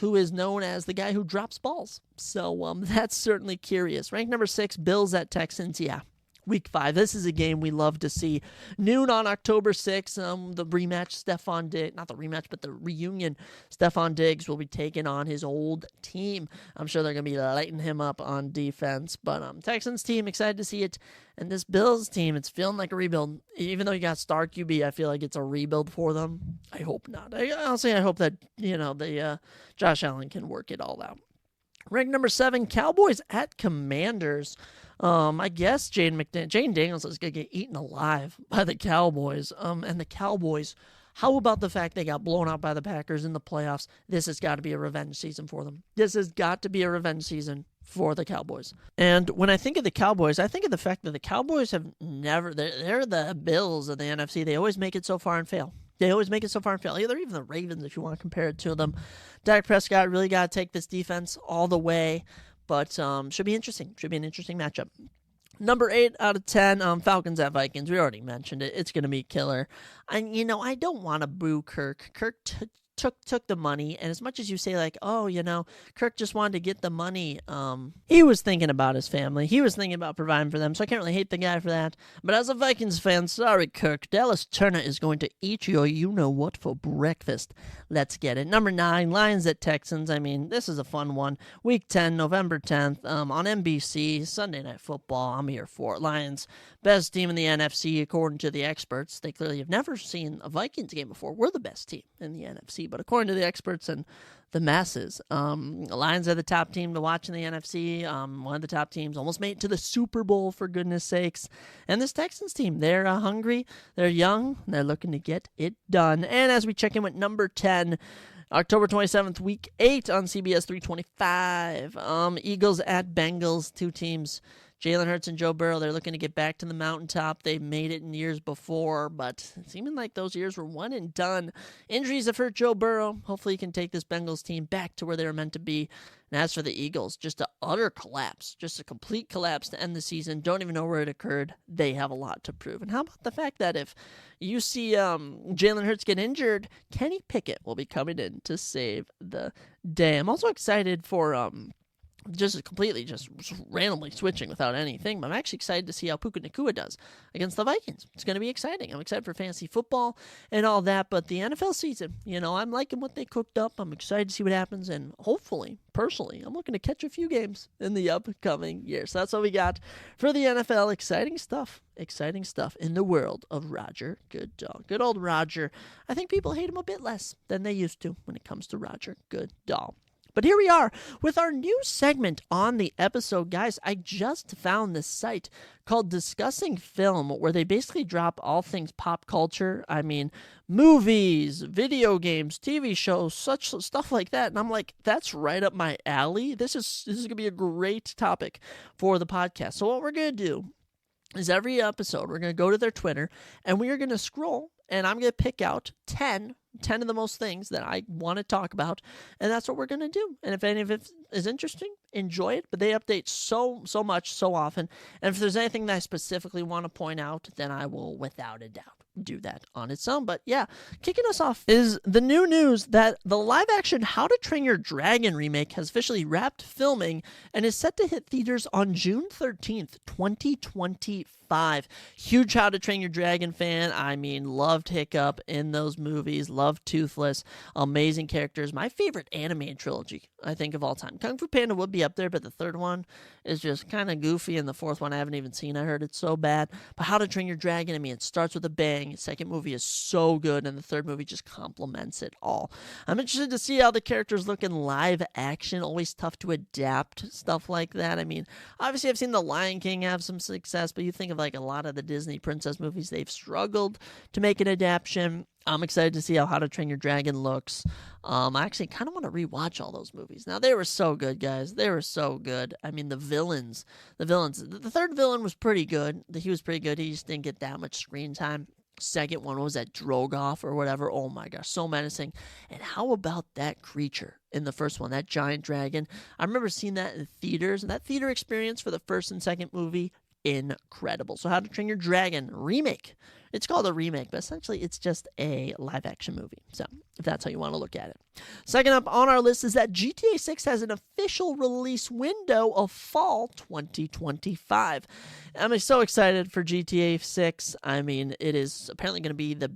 who is known as the guy who drops balls. So that's certainly curious. Ranked number 6, Bills at Texans. Yeah, Week 5. This is a game we love to see. Noon on October 6th, the rematch, Stephon Diggs, not the rematch, but the reunion, Stephon Diggs will be taking on his old team. I'm sure they're going to be lighting him up on defense. But Texans team, excited to see it. And this Bills team, it's feeling like a rebuild. Even though you got star QB, I feel like it's a rebuild for them. I hope not. Honestly, I hope that, Josh Allen can work it all out. Ranked number 7, Cowboys at Commanders. I guess Jane Daniels is going to get eaten alive by the Cowboys. And the Cowboys, how about the fact they got blown out by the Packers in the playoffs? This has got to be a revenge season for them. This has got to be a revenge season for the Cowboys. And when I think of the Cowboys, I think of the fact that the Cowboys have never, they're the Bills of the NFC. They always make it so far and fail. They always make it so far and fail. They're even the Ravens, if you want to compare it to them. Dak Prescott really got to take this defense all the way. But should be interesting. Should be an interesting matchup. Number 8 out of 10, Falcons at Vikings. We already mentioned it. It's going to be killer. And, I don't want to boo Kirk. Kirk took the money, and as much as you say, like, Kirk just wanted to get the money, he was thinking about his family. He was thinking about providing for them, so I can't really hate the guy for that. But as a Vikings fan, sorry, Kirk, Dallas Turner is going to eat your you-know-what for breakfast. Let's get it. Number 9, Lions at Texans. I mean, this is a fun one. Week 10, November 10th, on NBC, Sunday Night Football. I'm here for it. Lions, best team in the NFC, according to the experts. They clearly have never seen a Vikings game before. We're the best team in the NFC. But according to the experts and the masses, the Lions are the top team to watch in the NFC. One of the top teams, almost made it to the Super Bowl, for goodness sakes. And this Texans team, they're hungry, they're young, and they're looking to get it done. And as we check in with number 10, October 27th, Week 8 on CBS 325. Eagles at Bengals, 2 teams. Jalen Hurts and Joe Burrow, they're looking to get back to the mountaintop. They made it in years before, but it seemed like those years were one and done. Injuries have hurt Joe Burrow. Hopefully he can take this Bengals team back to where they were meant to be. And as for the Eagles, just an utter collapse, just a complete collapse to end the season. Don't even know where it occurred. They have a lot to prove. And how about the fact that if you see Jalen Hurts get injured, Kenny Pickett will be coming in to save the day. I'm also excited for just randomly switching without anything. But I'm actually excited to see how Puka Nacua does against the Vikings. It's going to be exciting. I'm excited for fantasy football and all that. But the NFL season, I'm liking what they cooked up. I'm excited to see what happens. And hopefully, personally, I'm looking to catch a few games in the upcoming year. So that's what we got for the NFL. Exciting stuff. Exciting stuff in the world of Roger Goodell. Good old Roger. I think people hate him a bit less than they used to when it comes to Roger Goodell. But here we are with our new segment on the episode. Guys, I just found this site called Discussing Film, where they basically drop all things pop culture. I mean, movies, video games, TV shows, such stuff like that. And I'm like, that's right up my alley. This is going to be a great topic for the podcast. So what we're going to do is every episode, we're going to go to their Twitter, and we are going to scroll, and I'm going to pick out 10 of the most things that I want to talk about, and that's what we're going to do. And if any of it is interesting enjoy it, but they update so much, so often. And if there's anything that I specifically want to point out, then I will, without a doubt, do that on its own. But yeah, kicking us off is the new news that the live-action How to Train Your Dragon remake has officially wrapped filming and is set to hit theaters on June 13th, 2025. Huge How to Train Your Dragon fan. I mean, loved Hiccup in those movies, loved Toothless, amazing characters. My favorite animated trilogy, I think, of all time. Kung Fu Panda would be up there, but the third one is just kind of goofy, and the fourth one I haven't even seen. I heard it's so bad. But How to Train Your Dragon, I mean, it starts with a bang. The second movie is so good, and the third movie just complements it all. I'm interested to see how the characters look in live action. Always tough to adapt stuff like that. I mean, obviously I've seen The Lion King have some success, but you think of like a lot of the Disney princess movies, they've struggled to make an adaptation. I'm excited to see how to Train Your Dragon looks. I actually kind of want to rewatch all those movies. Now, they were so good, guys. They were so good. I mean, the villains. The third villain was pretty good. He was pretty good. He just didn't get that much screen time. Second one was that Drogoff or whatever. Oh my gosh, so menacing. And how about that creature in the first one, that giant dragon? I remember seeing that in theaters, and that theater experience for the first and second movie, incredible. So How to Train Your Dragon remake. It's called a remake, but essentially it's just a live-action movie. So if that's how you want to look at it. Second up on our list is that GTA 6 has an official release window of fall 2025. I'm so excited for GTA 6. I mean, it is apparently going to be the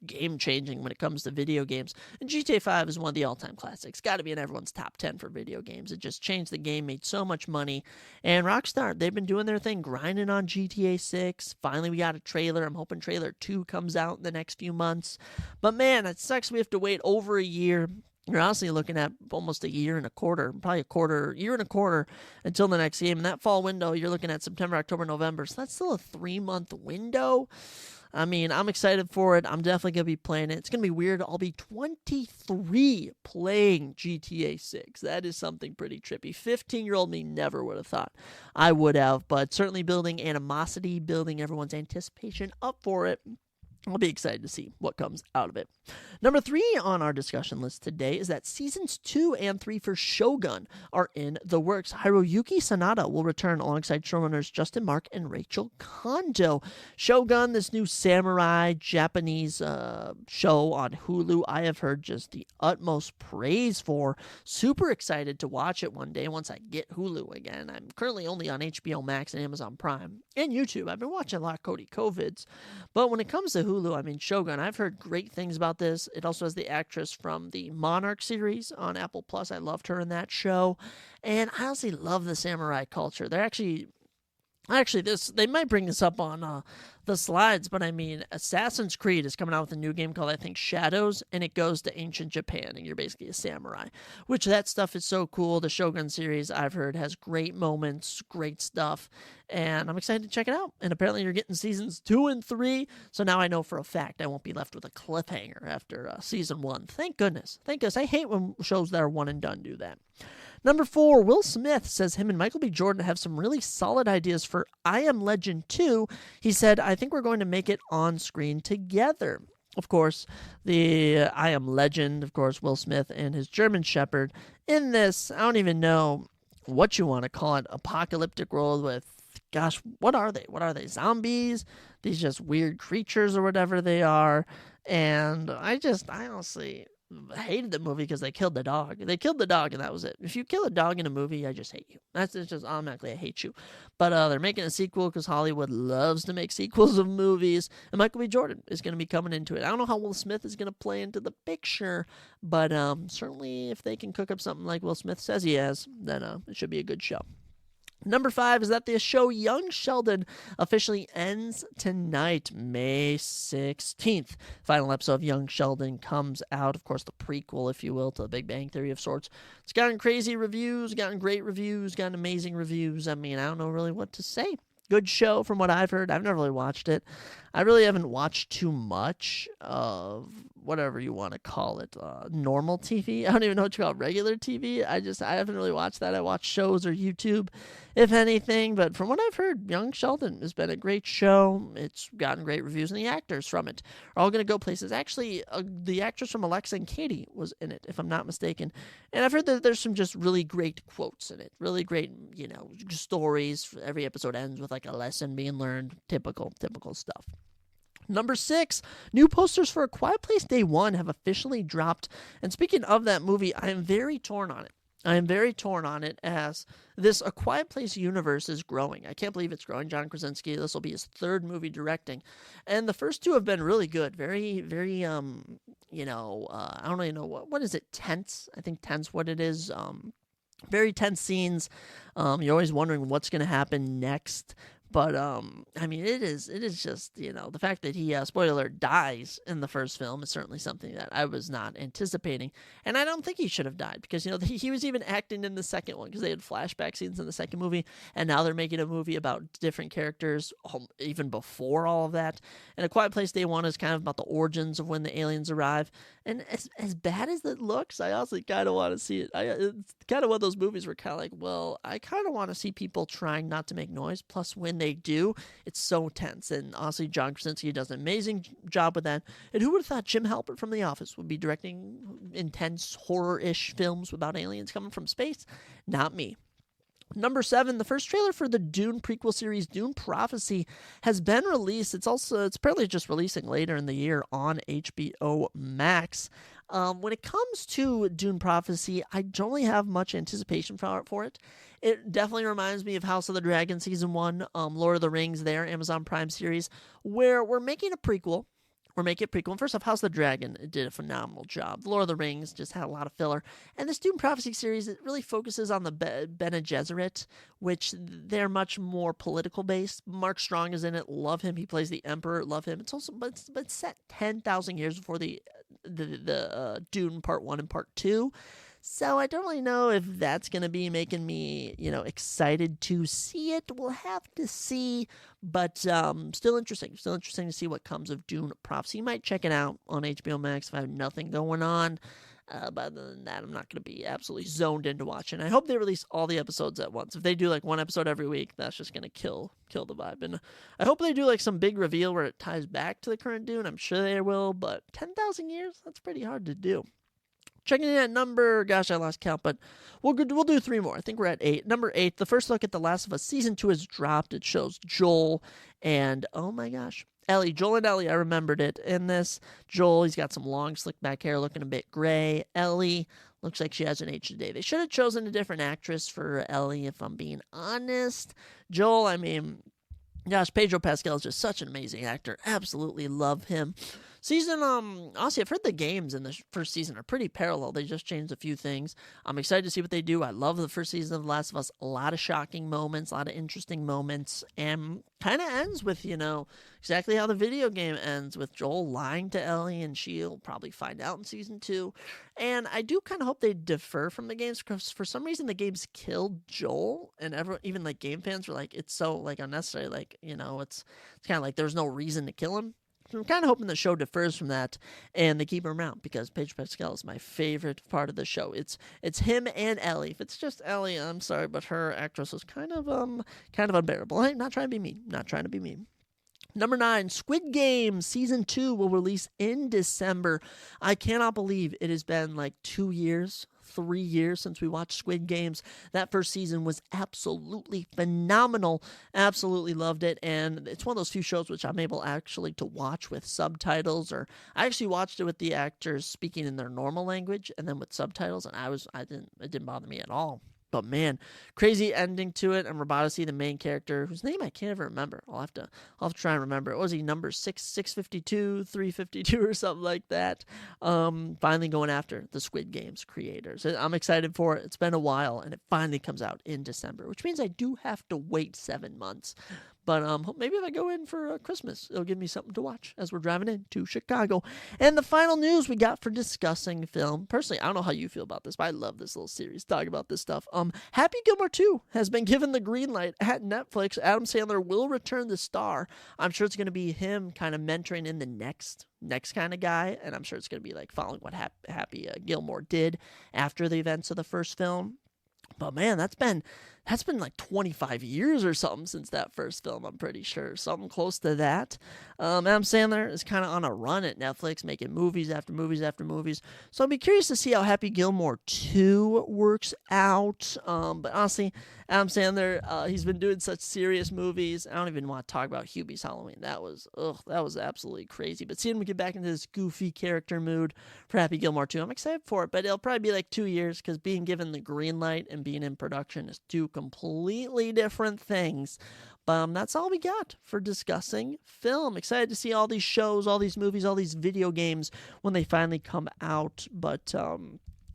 game-changing when it comes to video games. And GTA 5 is one of the all-time classics. Got to be in everyone's top 10 for video games. It just changed the game, made so much money. And Rockstar, they've been doing their thing, grinding on GTA 6. Finally, we got a trailer. I'm hoping trailer 2 comes out in the next few months. But man, it sucks we have to wait over a year. You're honestly looking at almost a year and a quarter, probably year and a quarter until the next game. And that fall window, you're looking at September, October, November. So that's still a 3-month window. I mean, I'm excited for it. I'm definitely going to be playing it. It's going to be weird. I'll be 23 playing GTA 6. That is something pretty trippy. 15-year-old me never would have thought I would have, but certainly building animosity, building everyone's anticipation up for it. I'll be excited to see what comes out of it. Number 3 on our discussion list today is that seasons 2 and 3 for Shogun are in the works. Hiroyuki Sanada will return alongside showrunners Justin Mark and Rachel Kondo. Shogun, this new samurai Japanese show on Hulu, I have heard just the utmost praise for. Super excited to watch it one day once I get Hulu again. I'm currently only on HBO Max and Amazon Prime and YouTube. I've been watching a lot of Cody Covids, but when it comes to Hulu, I mean, Shogun, I've heard great things about this. It also has the actress from the Monarch series on Apple Plus. I loved her in that show. And I honestly love the samurai culture. They're actually they might bring this up on the slides, but I mean, Assassin's Creed is coming out with a new game called, I think, Shadows, and it goes to ancient Japan, and you're basically a samurai, which that stuff is so cool. The Shogun series, I've heard, has great moments, great stuff, and I'm excited to check it out. And apparently you're getting seasons 2 and 3, so now I know for a fact I won't be left with a cliffhanger after season 1. Thank goodness. Thank goodness. I hate when shows that are one and done do that. Number 4, Will Smith says him and Michael B. Jordan have some really solid ideas for I Am Legend 2. He said, I think we're going to make it on screen together. Of course, the I Am Legend, of course, Will Smith and his German Shepherd. In this, I don't even know what you want to call it, apocalyptic world with, gosh, what are they? What are they? Zombies? These just weird creatures or whatever they are. And I honestly hated the movie because they killed the dog. They killed the dog, and that was it. If you kill a dog in a movie, I just hate you. It's just automatically I hate you. But they're making a sequel because Hollywood loves to make sequels of movies, and Michael B. Jordan is going to be coming into it. I don't know how Will Smith is going to play into the picture, but certainly if they can cook up something like Will Smith says he has, then it should be a good show. Number 5 is that the show Young Sheldon officially ends tonight, May 16th. Final episode of Young Sheldon comes out, of course, the prequel, if you will, to the Big Bang Theory of sorts. It's gotten crazy reviews, gotten great reviews, gotten amazing reviews. I mean, I don't know really what to say. Good show from what I've heard. I've never really watched it. I really haven't watched too much of whatever you want to call it, normal TV. I don't even know what you call it, regular TV. I haven't really watched that. I watch shows or YouTube, if anything. But from what I've heard, Young Sheldon has been a great show. It's gotten great reviews, and the actors from it are all going to go places. Actually, the actress from Alexa and Katie was in it, if I'm not mistaken. And I've heard that there's some just really great quotes in it, really great, stories. Every episode ends with like a lesson being learned. Typical stuff. Number 6, new posters for A Quiet Place Day 1 have officially dropped. And speaking of that movie, I am very torn on it. As this A Quiet Place universe is growing. I can't believe it's growing. John Krasinski, this will be his 3rd movie directing. And the first 2 have been really good. Very, very, I don't really know, what is it, tense? I think tense what it is. Very tense scenes. You're always wondering what's going to happen next. But, it is just, the fact that he, spoiler alert, dies in the first film is certainly something that I was not anticipating. And I don't think he should have died because, he was even acting in the second one because they had flashback scenes in the second movie. And now they're making a movie about different characters even before all of that. And A Quiet Place Day 1 is kind of about the origins of when the aliens arrive. And as bad as it looks, I honestly kind of want to see it. It's kind of one of those movies where kind of like, well, I kind of want to see people trying not to make noise. Plus, when they do, it's so tense. And honestly, John Krasinski does an amazing job with that. And who would have thought Jim Halpert from The Office would be directing intense horror-ish films about aliens coming from space? Not me. Number 7, the first trailer for the Dune prequel series, Dune Prophecy, has been released. It's apparently just releasing later in the year on HBO Max. When it comes to Dune Prophecy, I don't really have much anticipation for it. It definitely reminds me of House of the Dragon Season 1, Lord of the Rings there, Amazon Prime series, where we're making a prequel. And first off, House of the Dragon did a phenomenal job. The Lord of the Rings just had a lot of filler. And this Dune Prophecy series, it really focuses on the Bene Gesserit, which they're much more political based. Mark Strong is in it. Love him. He plays the Emperor. Love him. It's also but it's set 10,000 years before the Dune Part 1 and Part 2. So I don't really know if that's going to be making me, excited to see it. We'll have to see, but still interesting. Still interesting to see what comes of Dune Prophecy. You might check it out on HBO Max if I have nothing going on. But other than that, I'm not going to be absolutely zoned into watching. I hope they release all the episodes at once. If they do like one episode every week, that's just going to kill the vibe. And I hope they do like some big reveal where it ties back to the current Dune. I'm sure they will, but 10,000 years, that's pretty hard to do. Checking in at number, gosh, I lost count, but we'll do 3 more. I think we're at 8. Number 8, the first look at The Last of Us Season 2 has dropped. It shows Joel and, oh my gosh, Ellie. Joel and Ellie, I remembered it in this. Joel, he's got some long, slick back hair, looking a bit gray. Ellie looks like she hasn't aged today. They should have chosen a different actress for Ellie, if I'm being honest. Joel, gosh, Pedro Pascal is just such an amazing actor. Absolutely love him. Season, honestly, I've heard the games in the first season are pretty parallel. They just changed a few things. I'm excited to see what they do. I love the first season of The Last of Us. A lot of shocking moments, a lot of interesting moments, and kind of ends with, exactly how the video game ends, with Joel lying to Ellie, and she'll probably find out in Season 2. And I do kind of hope they defer from the games, because for some reason the games killed Joel, and even like game fans were like, it's so like unnecessary, like, it's kind of like there's no reason to kill him. So I'm kind of hoping the show differs from that and they keep him around, because Pedro Pascal is my favorite part of the show. It's him and Ellie. If it's just Ellie, I'm sorry, but her actress was kind of unbearable. I'm not trying to be mean. Number 9, Squid Game Season 2 will release in December. I cannot believe it has been like 2 years, 3 years since we watched Squid Games. That first season was absolutely phenomenal. Absolutely loved it. And it's one of those few shows which I'm able actually to watch with subtitles, or I actually watched it with the actors speaking in their normal language and then with subtitles, and it didn't bother me at all. But man, crazy ending to it. And we're about to see the main character, whose name I can't ever remember. I'll have to try and remember. What was he, number 652, 352 or something like that? Finally going after the Squid Games creators. I'm excited for it. It's been a while, and it finally comes out in December, which means I do have to wait 7 months. But maybe if I go in for Christmas, it'll give me something to watch as we're driving into Chicago. And the final news we got for discussing film. Personally, I don't know how you feel about this, but I love this little series talking about this stuff. Happy Gilmore 2 has been given the green light at Netflix. Adam Sandler will return the star. I'm sure it's going to be him kind of mentoring in the next kind of guy, and I'm sure it's going to be like following what Happy Gilmore did after the events of the first film. But man, that's been like 25 years or something since that first film, I'm pretty sure. Something close to that. Adam Sandler is kind of on a run at Netflix, making movies after movies after movies. So I'll be curious to see how Happy Gilmore 2 works out. But honestly, Adam Sandler, he's been doing such serious movies. I don't even want to talk about Hubie's Halloween. That was absolutely crazy. But seeing him get back into this goofy character mood for Happy Gilmore 2, I'm excited for it. But it'll probably be like 2 years, because being given the green light and being in production is two completely different things. But that's all we got for discussing film. Excited to see all these shows, all these movies, all these video games when they finally come out. But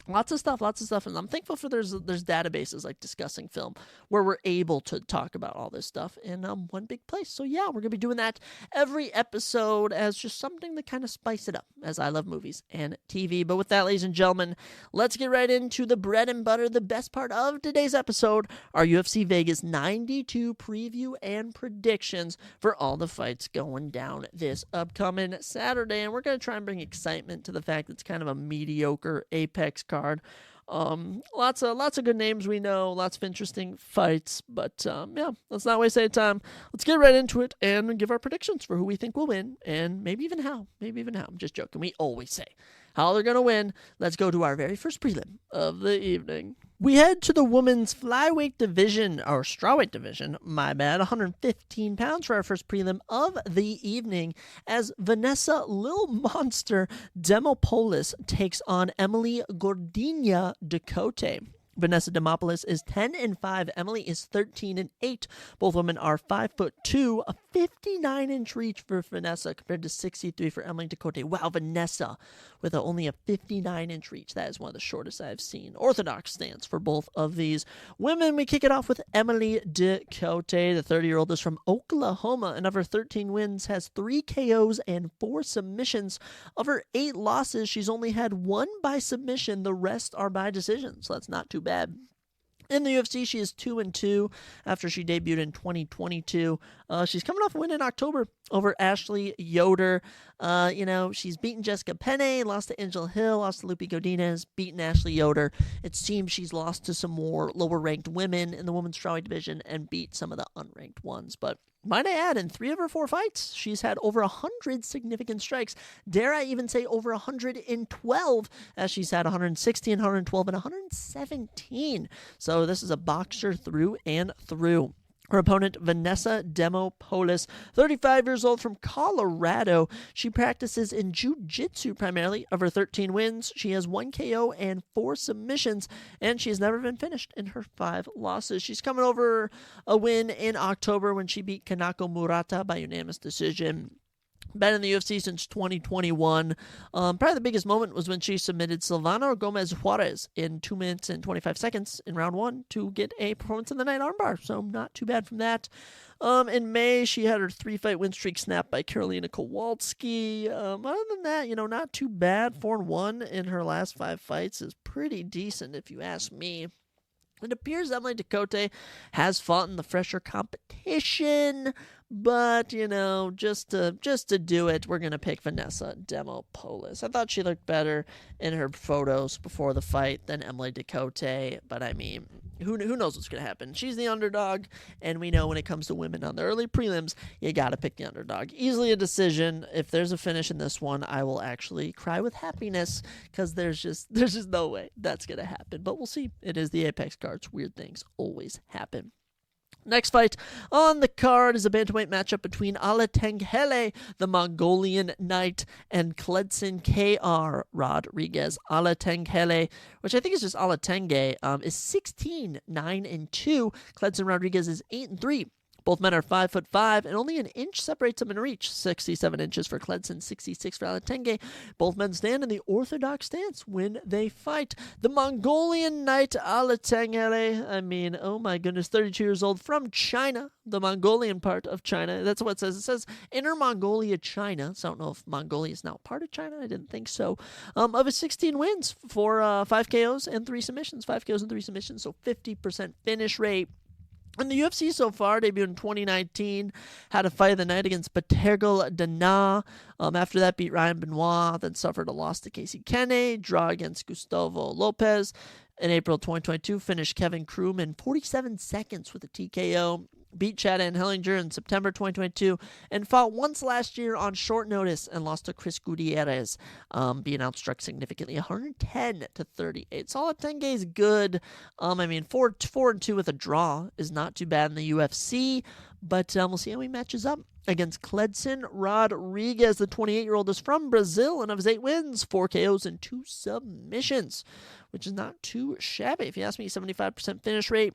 lots of stuff, and I'm thankful for there's databases like Discussing Film where we're able to talk about all this stuff in one big place. So yeah, we're gonna be doing that every episode as just something to kind of spice it up, as I love movies and TV. But with that, ladies and gentlemen, let's get right into the bread and butter, the best part of today's episode, our UFC Vegas 92 preview and predictions for all the fights going down this upcoming Saturday. And we're gonna try and bring excitement to the fact that it's kind of a mediocre Apex card. Lots of good names we know, lots of interesting fights, but yeah, let's not waste any time. Let's get right into it and give our predictions for who we think will win, and maybe even how. I'm just joking. We always say how they're gonna win. Let's go to our very first prelim of the evening. We head to the women's flyweight division, or strawweight division, 115 pounds for our first prelim of the evening, as Vanessa Lil Monster Demopoulos takes on Emily Gordina Ducote. Vanessa Demopoulos is 10-5. Emily is 13-8. Both women are 5'2", a 59-inch reach for Vanessa compared to 63 for Emily Ducote. Wow, Vanessa with only a 59-inch reach. That is one of the shortest I've seen. Orthodox stance for both of these women. We kick it off with Emily Ducote. The 30-year-old is from Oklahoma, and of her 13 wins, has 3 KOs and 4 submissions. Of her 8 losses, she's only had 1 by submission. The rest are by decision, so that's not too bad. In the UFC, she is 2-2 after she debuted in 2022. She's coming off a win in October over Ashley Yoder. She's beaten Jessica Penne, lost to Angel Hill, lost to Lupe Godinez, beaten Ashley Yoder. It seems she's lost to some more lower-ranked women in the women's strawweight division and beat some of the unranked ones. But might I add, in 3 of her 4 fights, she's had over 100 significant strikes. Dare I even say over 112, as she's had 116, 112, and 117. So this is a boxer through and through. Her opponent, Vanessa Demopoulos, 35 years old, from Colorado. She practices in jiu-jitsu primarily. Of her 13 wins, she has 1 KO and 4 submissions, and she has never been finished in her 5 losses. She's coming over a win in October when she beat Kanako Murata by unanimous decision. Been in the UFC since 2021. Probably the biggest moment was when she submitted Silvana Gomez Juarez in 2 minutes and 25 seconds in round 1 to get a performance in the night armbar. So not too bad from that. In May, she had her 3-fight win streak snapped by Karolina Kowalski. Other than that, not too bad. 4-1 in her last 5 fights is pretty decent if you ask me. It appears Emily Ducote has fought in the fresher competition, but, just to do it, we're going to pick Vanessa Demopoulos. I thought she looked better in her photos before the fight than Emily Ducote, but I mean, who knows what's going to happen? She's the underdog, and we know when it comes to women on the early prelims, you got to pick the underdog. Easily a decision. If there's a finish in this one, I will actually cry with happiness, because there's just no way that's going to happen. But we'll see. It is the Apex cards. Weird things always happen. Next fight on the card is a bantamweight matchup between Alatenghele, the Mongolian Knight, and Kledson K.R. Rodriguez. Alatenghele, which I think is just Alatenge, is 16-9-2. Kledson Rodriguez is 8-3. Both men are 5'5", and only an inch separates them in reach. 67 inches for Kledson, 66 for Alatenge. Both men stand in the orthodox stance when they fight. The Mongolian Knight Alatenge, oh my goodness, 32 years old, from China, the Mongolian part of China. That's what it says. It says Inner Mongolia, China. So I don't know if Mongolia is now part of China. I didn't think so. Of his 16 wins for 5 KOs and 3 submissions. 5 KOs and 3 submissions, so 50% finish rate. In the UFC so far, debuted in 2019, had a fight of the night against Batergel Dana. After that, beat Ryan Benoit, then suffered a loss to Casey Kenne, draw against Gustavo Lopez. In April 2022, finished Kevin Kroom in 47 seconds with a TKO. Beat Chad Ann Hellinger in September 2022 and fought once last year on short notice and lost to Chris Gutierrez, being outstruck significantly 110-38. Alatenge is good. 4-2 with a draw is not too bad in the UFC, but we'll see how he matches up against Kledson Rodriguez. The 28-year-old is from Brazil, and of his 8 wins, 4 KOs and 2 submissions, which is not too shabby. If you ask me, 75% finish rate.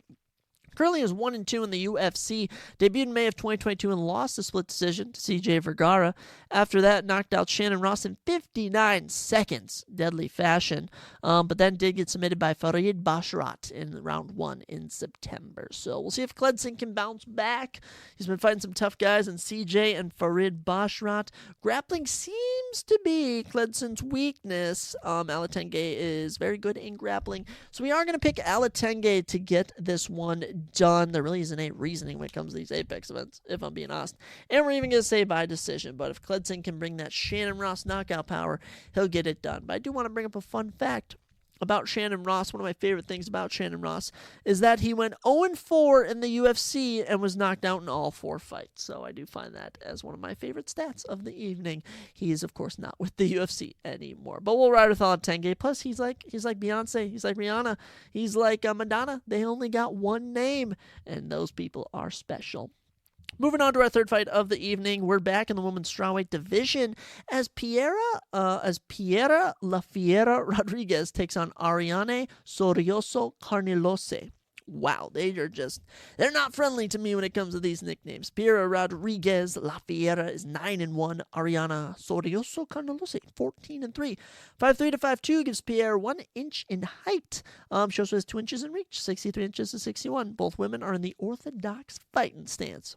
Currently is 1-2 in the UFC. Debuted in May of 2022 and lost a split decision to CJ Vergara. After that, knocked out Shannon Ross in 59 seconds, deadly fashion. But then did get submitted by Farid Basharat in round 1 in September. So we'll see if Kledson can bounce back. He's been fighting some tough guys in CJ and Farid Basharat. Grappling seems to be Kledson's weakness. Alatenge is very good in grappling. So we are going to pick Alatenge to get this one done. There really isn't any reasoning when it comes to these Apex events, if I'm being honest. And we're even going to say by decision. But if Kledson can bring that Shannon Ross knockout power, he'll get it done. But I do want to bring up a fun fact about Shannon Ross. One of my favorite things about Shannon Ross is that he went 0-4 in the UFC and was knocked out in all 4 fights. So I do find that as one of my favorite stats of the evening. He is, of course, not with the UFC anymore. But we'll ride with Alatenge. Plus, he's like Beyonce. He's like Rihanna. He's like Madonna. They only got one name, and those people are special. Moving on to our third fight of the evening, we're back in the women's strawweight division as Piera La Fiera Rodriguez takes on Ariane Sorioso Carnelose. Wow, they're not friendly to me when it comes to these nicknames. Piera Rodriguez La Fiera is 9-1. Ariana Sorioso Carnelose 14-3. 5'3" to 5'2" gives Pierre 1 inch in height. She also has 2 inches in reach, 63 inches to 61. Both women are in the orthodox fighting stance.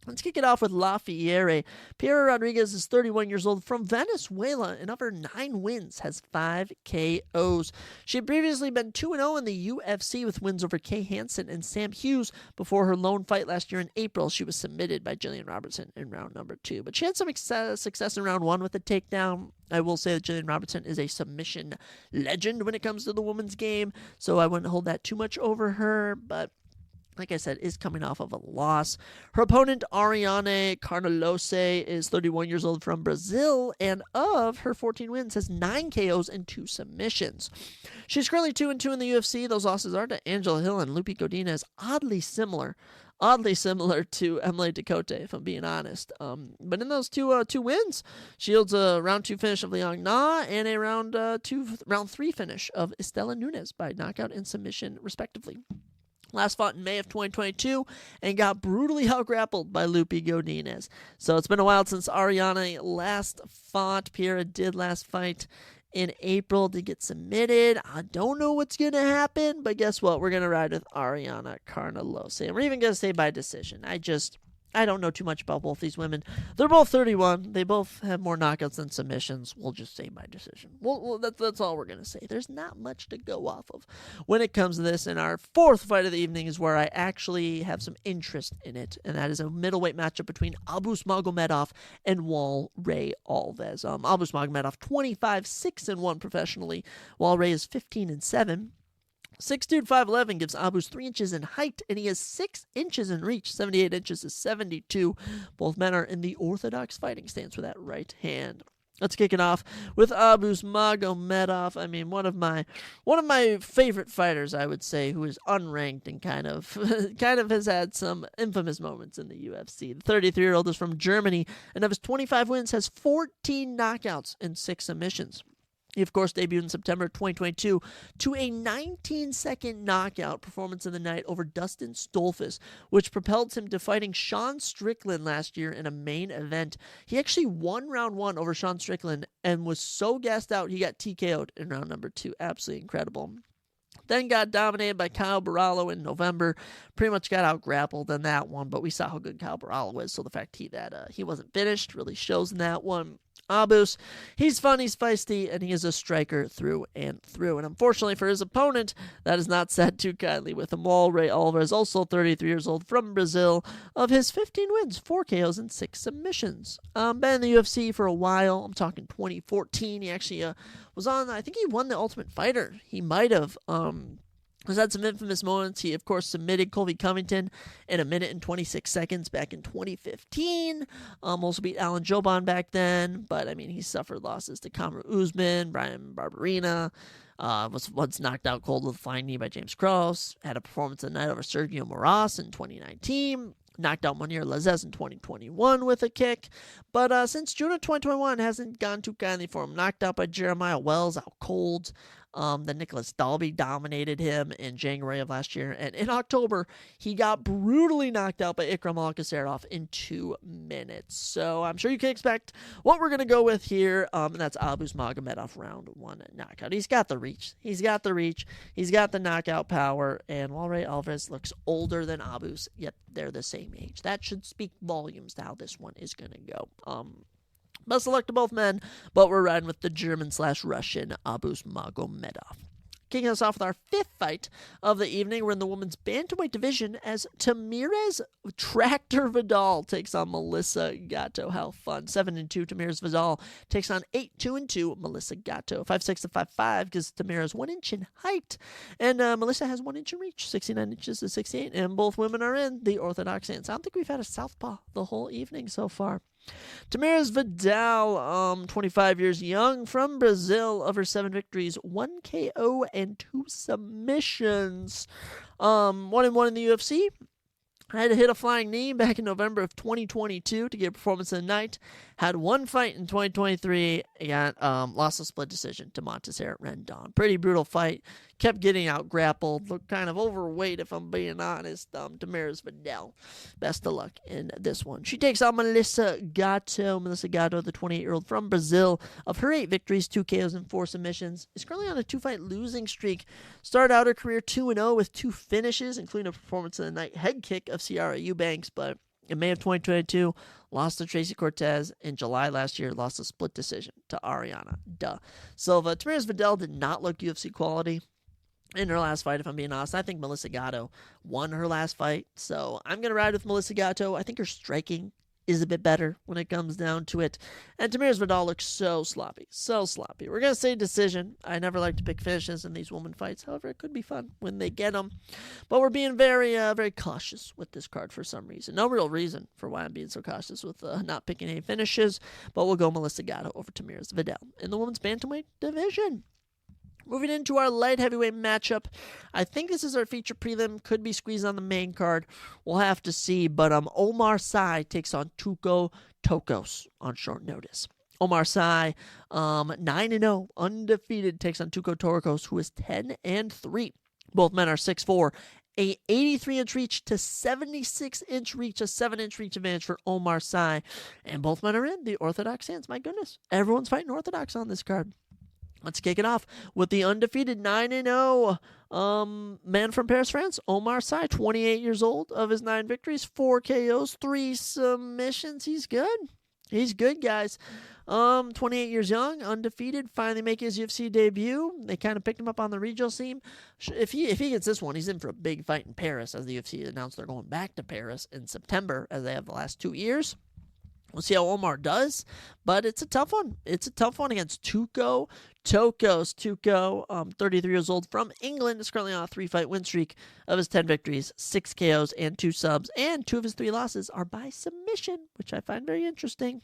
Let's kick it off with La Fiera. Piera Rodriguez is 31 years old from Venezuela, and of her 9 wins, has 5 KOs. She had previously been 2-0 in the UFC with wins over Kay Hansen and Sam Hughes. Before her lone fight last year in April, she was submitted by Jillian Robertson in round number 2. But she had some success in round 1 with a takedown. I will say that Jillian Robertson is a submission legend when it comes to the women's game, so I wouldn't hold that too much over her, but like I said, is coming off of a loss. Her opponent, Ariane Carnelose, is 31 years old from Brazil, and of her 14 wins, has 9 KOs and 2 submissions. She's currently 2-2 in the UFC. Those losses are to Angela Hill and Lupi Godinez, oddly similar to Emily Ducote, if I'm being honest. But in those two wins, she yields a round 2 finish of Liang Na and a round 3 finish of Estela Nunes by knockout and submission, respectively. Last fought in May of 2022 and got brutally out-grappled by Lupi Godinez. So it's been a while since Ariane last fought. Piera did last fight in April to get submitted. I don't know what's going to happen, but guess what? We're going to ride with Ariana Carnelose. And we're even going to say by decision. I don't know too much about both these women. They're both 31. They both have more knockouts than submissions. We'll just say by decision. That's all we're going to say. There's not much to go off of when it comes to this. And our fourth fight of the evening is where I actually have some interest in it, and that is a middleweight matchup between Abus Magomedov and Wal Ray Alves. Abus Magomedov 25-6-1 professionally, while Ray is 15-7. 6'2", 5'11", gives Abus 3 inches in height, and he has 6 inches in reach, 78 inches to 72. Both men are in the orthodox fighting stance with that right hand. Let's kick it off with Abus Magomedov. I mean, one of my favorite fighters, I would say, who is unranked and kind of has had some infamous moments in the UFC. The 33-year-old is from Germany, and of his 25 wins, has 14 knockouts and 6 submissions. He, of course, debuted in September 2022 to a 19-second knockout performance of the night over Dustin Stolfus, which propelled him to fighting Sean Strickland last year in a main event. He actually won round 1 over Sean Strickland and was so gassed out he got TKO'd in round number 2. Absolutely incredible. Then got dominated by Kyle Barallo in November. Pretty much got out-grappled in that one, but we saw how good Kyle Barallo is, so the fact that he wasn't finished really shows in that one. Abus, he's fun, he's feisty, and he is a striker through and through. And unfortunately for his opponent, that is not said too kindly with him. Ray Alvarez, also 33 years old, from Brazil. Of his 15 wins, 4 KOs and 6 submissions. Been in the UFC for a while. I'm talking 2014. He actually was on, I think he won the Ultimate Fighter. He might have. He's had some infamous moments. He, of course, submitted Colby Covington in 1 minute and 26 seconds back in 2015. Also beat Alan Joban back then. But, I mean, he suffered losses to Kamaru Usman, Brian Barberena. Was once knocked out cold with a flying knee by James Krause. Had a performance of the night over Sergio Moraes in 2019. Knocked out Munir Lazez in 2021 with a kick. But since June of 2021, hasn't gone too kindly for him. Knocked out by Jeremiah Wells out cold. Then Nicholas Dalby dominated him in January of last year. And in October, he got brutally knocked out by Ikram Alkasarov in 2 minutes. So I'm sure you can expect what we're going to go with here. And that's Abus Magomedov round 1 knockout. He's got the reach. He's got the knockout power. And Ray Alvarez looks older than Abus, yet they're the same age. That should speak volumes to how this one is going to go. Best of luck to both men, but we're riding with the German/Russian Abus Magomedov. Kicking us off with our 5th fight of the evening. We're in the women's bantamweight division as Tamirez Tractor Vidal takes on Melissa Gatto. How fun. 7-2, Tamirez Vidal takes on 8-2, Melissa Gatto. 5'6" to 5'5", because Tamirez 1 inch in height. And Melissa has 1 inch in reach, 69 inches to 68. And both women are in the orthodox stance. I don't think we've had a southpaw the whole evening so far. Tamirez Vidal, 25 years young, from Brazil. Of her 7 victories, 1 KO and 2 submissions. 1-1 in the UFC. I had to hit a flying knee back in November of 2022 to get a performance of the night. Had 1 fight in 2023. Got lost a split decision to Montezir Rendon. Pretty brutal fight. Kept getting out grappled. Looked kind of overweight, if I'm being honest. Tamirez Vidal. Best of luck in this one. She takes on Melissa Gatto. Melissa Gatto, the 28-year-old from Brazil. Of her 8 victories, 2 KOs and 4 submissions. Is currently on a 2-fight losing streak. Started out her career 2-0 with 2 finishes, including a performance of the night head kick of Ciara Eubanks. But in May of 2022, lost to Tracy Cortez. In July last year, lost a split decision to Ariana Silva. Tamirez Vidal did not look UFC quality in her last fight, if I'm being honest. I think Melissa Gatto won her last fight, so I'm going to ride with Melissa Gatto. I think her striking is a bit better when it comes down to it. And Tamirez Vidal looks so sloppy. We're going to say decision. I never like to pick finishes in these woman fights. However, it could be fun when they get them. But we're being very, very cautious with this card for some reason. No real reason for why I'm being so cautious with not picking any finishes. But we'll go Melissa Gatto over Tamirez Vidal in the women's bantamweight division. Moving into our light heavyweight matchup, I think this is our feature prelim. Could be squeezed on the main card. We'll have to see. But Omar Sy takes on Tuco Tokos on short notice. Omar Sy, 9-0, undefeated, takes on Tuco Tokos, who is 10-3. Both men are 6'4". A 83-inch reach to 76-inch reach, a 7-inch reach advantage for Omar Sy. And both men are in the orthodox stance. My goodness, everyone's fighting orthodox on this card. Let's kick it off with the undefeated 9-0 man from Paris, France, Omar Sy, 28 years old. Of his 9 victories, 4 KOs, 3 submissions. He's good. He's good, guys. 28 years young, undefeated, finally making his UFC debut. They kind of picked him up on the regional scene. If he gets this one, he's in for a big fight in Paris, as the UFC announced they're going back to Paris in September, as they have the last 2 years. We'll see how Omar does, but it's a tough one. It's a tough one against Tuco Tokos. Tuco, 33 years old, from England, is currently on a 3-fight win streak. Of his 10 victories, 6 KOs and 2 subs, and 2 of his 3 losses are by submission, which I find very interesting.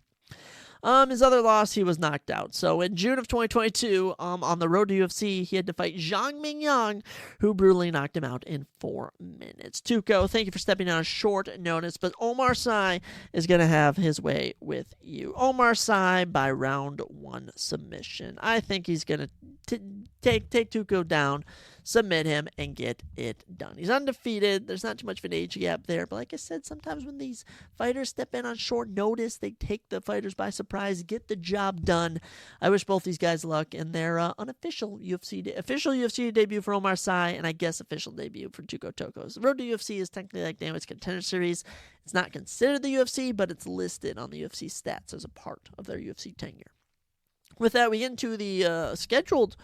His other loss, he was knocked out. So in June of 2022, on the road to UFC, he had to fight Zhang Mingyang, who brutally knocked him out in 4 minutes. Tuco, thank you for stepping on a short notice, but Omar Sy is going to have his way with you. Omar Sy by round 1 submission. I think he's going to take Tuco down, submit him, and get it done. He's undefeated. There's not too much of an age gap there, but like I said, sometimes when these fighters step in on short notice, they take the fighters by surprise, get the job done. I wish both these guys luck in their unofficial UFC debut for Omar Sy, and I guess official debut for Tuco Tokos. The road to UFC is technically like Dana's Contender Series. It's not considered the UFC, but it's listed on the UFC stats as a part of their UFC tenure. With that, we get into the scheduled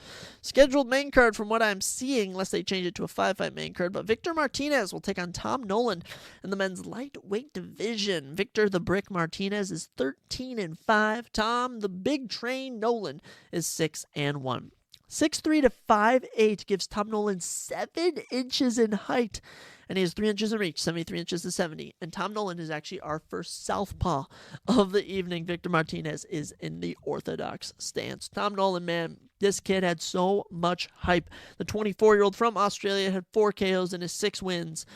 main card from what I'm seeing, unless they change it to a 5-fight main card. But Victor Martinez will take on Tom Nolan in the men's lightweight division. Victor the Brick Martinez is 13-5. Tom the Big Train Nolan is 6-1. 6'3" to 5'8" gives Tom Nolan 7 inches in height, and he has 3 inches in reach, 73 inches to 70. And Tom Nolan is actually our first southpaw of the evening. Victor Martinez is in the orthodox stance. Tom Nolan, man, this kid had so much hype. The 24-year-old from Australia had 4 KOs in his 6 wins.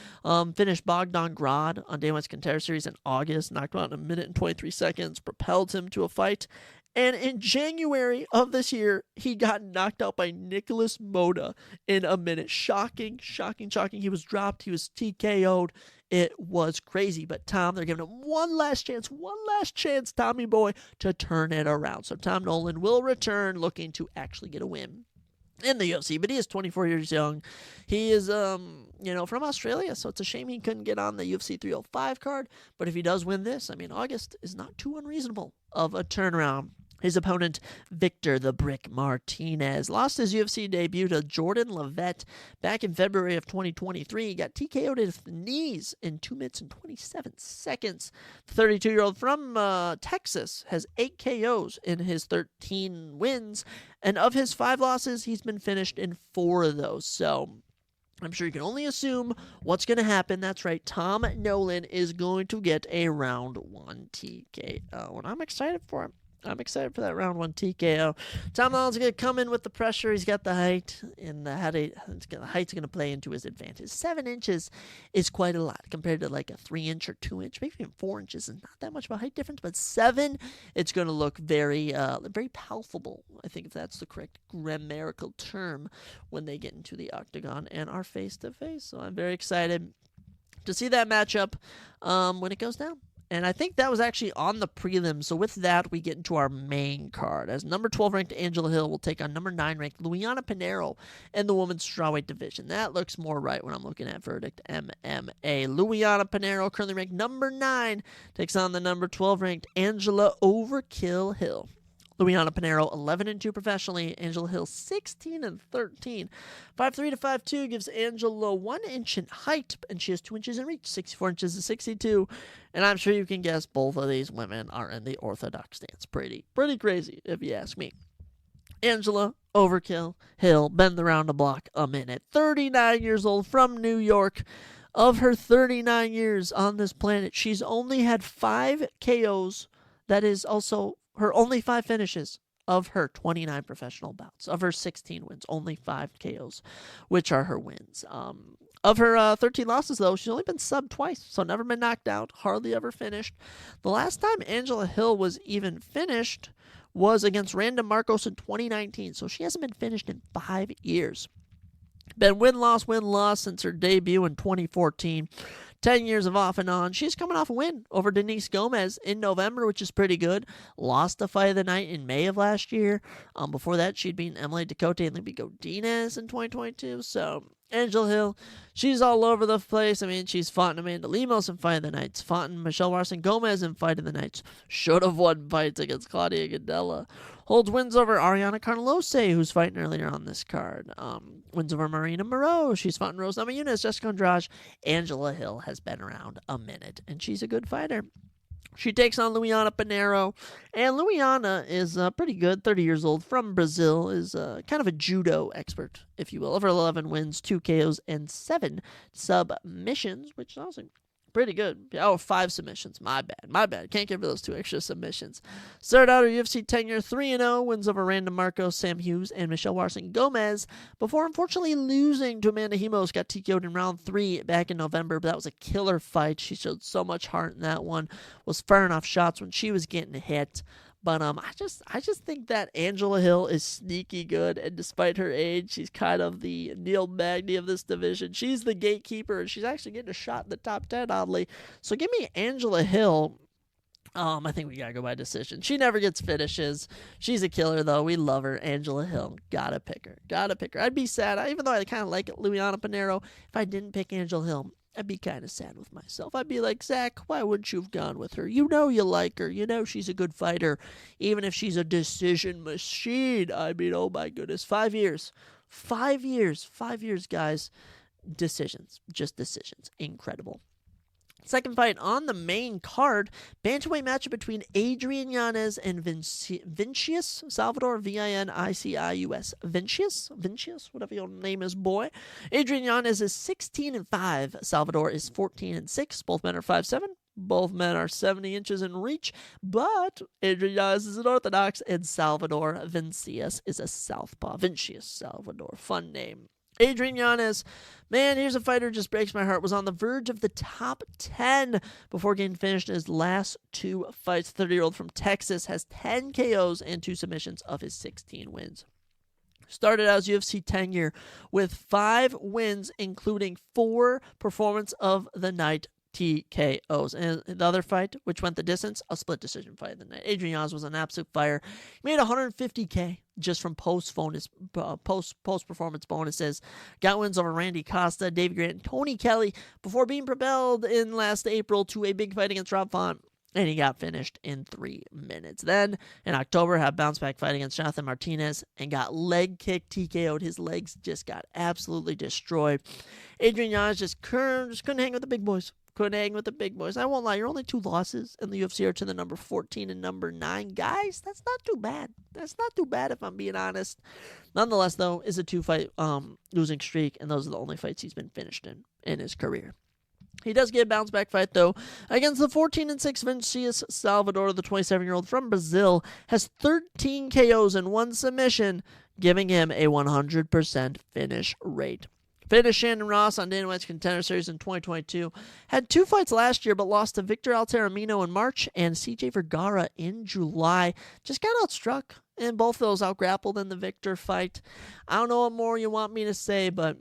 Finished Bogdan Grad on Day One's Contender Series in August, knocked him out in 1 minute and 23 seconds, propelled him to a fight. And in January of this year, he got knocked out by Nicholas Moda in 1 minute. Shocking. He was dropped. He was TKO'd. It was crazy. But Tom, they're giving him one last chance, Tommy boy, to turn it around. So Tom Nolan will return looking to actually get a win in the UFC, but he is 24 years young. He is, from Australia, so it's a shame he couldn't get on the UFC 305 card. But if he does win this, August is not too unreasonable of a turnaround. His opponent, Victor the Brick Martinez, lost his UFC debut to Jordan Levitt back in February of 2023. He got TKO'd at the knees in 2 minutes and 27 seconds. The 32-year-old from Texas has 8 KOs in his 13 wins, and of his 5 losses, he's been finished in 4 of those. So I'm sure you can only assume what's going to happen. That's right, Tom Nolan is going to get a round 1 TKO, and I'm excited for him. I'm excited for that round 1 TKO. Tom Nolan's going to come in with the pressure. He's got the height, and the height's going to play into his advantage. 7 inches is quite a lot compared to like a 3-inch or 2-inch. Maybe even 4 inches is not that much of a height difference, but 7, it's going to look very palpable, I think, if that's the correct grammatical term, when they get into the octagon and are face-to-face. So I'm very excited to see that matchup when it goes down. And I think that was actually on the prelim. So with that, we get into our main card, as number 12 ranked Angela Hill will take on number 9 ranked Luiana Pinheiro in the women's strawweight division. That looks more right when I'm looking at Verdict MMA. Luiana Pinheiro, currently ranked number 9, takes on the number 12 ranked Angela Overkill Hill. Luiana Pinheiro, 11-2 professionally. Angela Hill, 16-13. 5'3" to 5'2" gives Angela 1 inch in height, and she has 2 inches in reach, 64 inches to 62. And I'm sure you can guess both of these women are in the orthodox stance. Pretty crazy, if you ask me. Angela Overkill Hill, been around the block a minute. 39 years old, from New York. Of her 39 years on this planet, she's only had 5 KOs. That is also her only 5 finishes of her 29 professional bouts. Of her 16 wins, only 5 KOs, which are her wins. Of her 13 losses, though, she's only been subbed twice, so never been knocked out, hardly ever finished. The last time Angela Hill was even finished was against Randa Marcos in 2019, so she hasn't been finished in 5 years. Been win-loss since her debut in 2014. 10 years of off and on. She's coming off a win over Denise Gomez in November, which is pretty good. Lost the fight of the night in May of last year. Before that, she'd beaten Emily Ducote and Libby Godinez in 2022. So Angela Hill, she's all over the place. She's fought in Amanda Lemos in Fight of the Nights, fought in Michelle Larson Gomez in Fight of the Nights, should have won fights against Claudia Gadella. Holds wins over Ariana Carnelose, who's fighting earlier on this card. Wins over Marina Moreau. She's fought in Rose Namajunas, Jessica Andrade. Angela Hill has been around a minute, and she's a good fighter. She takes on Luiana Pinheiro, and Luiana is pretty good, 30 years old, from Brazil, is kind of a judo expert, if you will. Of her 11 wins, 2 KOs, and 7 submissions, which is awesome. Pretty good. Oh, 5 submissions. My bad. Can't give her those 2 extra submissions. Started out her UFC tenure 3-0, wins over Randa Marcos, Sam Hughes, and Michelle Warson Gomez, before unfortunately losing to Amanda Hemos. Got TKO'd in round 3 back in November, but that was a killer fight. She showed so much heart in that one, was firing off shots when she was getting hit. But I just think that Angela Hill is sneaky good, and despite her age, she's kind of the Neil Magny of this division. She's the gatekeeper, and she's actually getting a shot in the top 10, oddly. So give me Angela Hill. I think we gotta go by decision. She never gets finishes. She's a killer, though. We love her. Angela Hill. Gotta pick her. I'd be sad, even though I kind of like Luciana Pinheiro, if I didn't pick Angela Hill. I'd be kind of sad with myself. I'd be like, Zach, why wouldn't you have gone with her? You know you like her. You know she's a good fighter. Even if she's a decision machine. I mean, oh my goodness. 5 years. 5 years. 5 years, guys. Decisions. Just decisions. Incredible. Second fight on the main card, bantamweight matchup between Adrian Yanez and Vincius Salvador, Vinicius, Vincius, whatever your name is, boy. Adrian Yanez is 16-5, Salvador is 14-6. Both men are 5'7". Both men are 70 inches in reach, but Adrian Yanez is an orthodox, and Salvador Vincius is a southpaw. Vincius Salvador, fun name. Adrian Yanez, man, here's a fighter who just breaks my heart, was on the verge of the top 10 before getting finished in his last 2 fights. 30-year-old from Texas has 10 KOs and 2 submissions of his 16 wins. Started out his UFC tenure with 5 wins, including 4 performance of the night TKOs. And the other fight, which went the distance, a split decision fight of the night. Adrian Yanez was an absolute fire. He made $150K just from post-performance bonuses. Got wins over Randy Costa, Davey Grant, and Tony Kelly before being propelled in last April to a big fight against Rob Font. And he got finished in 3 minutes. Then, in October, had a bounce-back fight against Jonathan Martinez and got leg kick TKO'd. His legs just got absolutely destroyed. Adrian Yanez just couldn't hang with the big boys. I won't lie, your only 2 losses in the UFC are to the number 14 and number 9. Guys, that's not too bad. That's not too bad if I'm being honest. Nonetheless, though, is a 2-fight losing streak, and those are the only fights he's been finished in his career. He does get a bounce-back fight, though, against the 14-6 Vincius Salvador. The 27-year-old from Brazil has 13 KOs and 1 submission, giving him a 100% finish rate. Finished Shannon Ross on Dana White's Contender Series in 2022. Had 2 fights last year, but lost to Victor Altamirano in March and CJ Vergara in July. Just got outstruck, and both those outgrappled in the Victor fight. I don't know what more you want me to say, but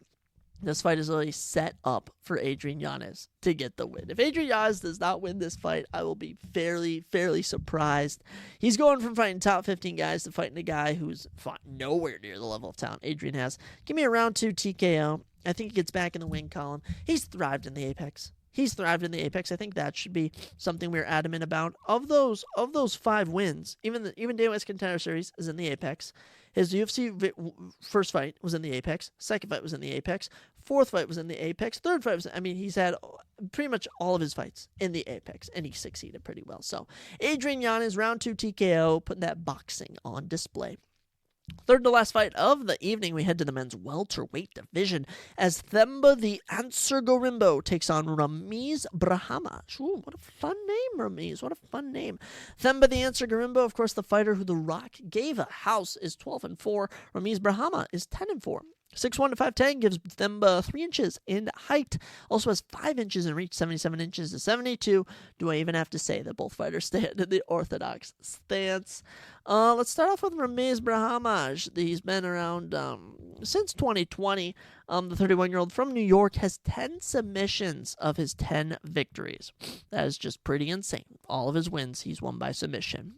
this fight is really set up for Adrian Yanez to get the win. If Adrian Yanez does not win this fight, I will be fairly surprised. He's going from fighting top 15 guys to fighting a guy who's fought nowhere near the level of talent Adrian has. Give me a round 2 TKO. I think he gets back in the win column. He's thrived in the Apex. I think that should be something we're adamant about. Of those 5 wins, even Dana White's Contender Series is in the Apex. His UFC first fight was in the Apex. Second fight was in the Apex. Fourth fight was in the Apex. Third fight was, he's had pretty much all of his fights in the Apex, and he succeeded pretty well. So, Adrian Yanez, round 2 TKO, putting that boxing on display. Third to last fight of the evening, we head to the men's welterweight division as Themba the Answer Gorimbo takes on Ramiz Brahma. Ooh, what a fun name, Ramiz. What a fun name. Themba the Answer Gorimbo, of course, the fighter who The Rock gave a house, is 12-4. Ramiz Brahma is 10-4. 6'1" to 5'10", gives Themba 3 inches in height. Also has 5 inches in reach, 77 inches to 72. Do I even have to say that both fighters stand in the orthodox stance? Let's start off with Ramiz Brahma. He's been around since 2020. The 31-year-old from New York has 10 submissions of his 10 victories. That is just pretty insane. All of his wins, he's won by submission.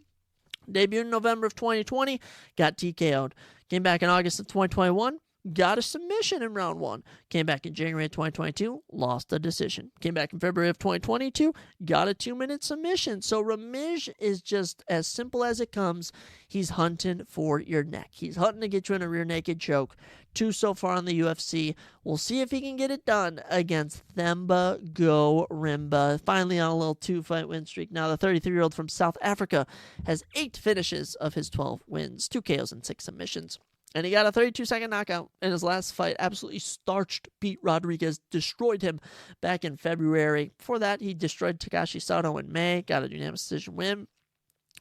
Debuted in November of 2020, got TKO'd. Came back in August of 2021. Got a submission in round 1. Came back in January of 2022, lost a decision. Came back in February of 2022, got a 2-minute submission. So Ramiz is just as simple as it comes. He's hunting for your neck. He's hunting to get you in a rear naked choke. 2 so far in the UFC. We'll see if he can get it done against Themba Gorimbo. Finally on a little 2-fight win streak. Now the 33-year-old from South Africa has 8 finishes of his 12 wins, 2 KOs and 6 submissions. And he got a 32-second knockout in his last fight. Absolutely starched Pete Rodriguez, destroyed him back in February. Before that, he destroyed Takashi Sato in May, got a unanimous decision win.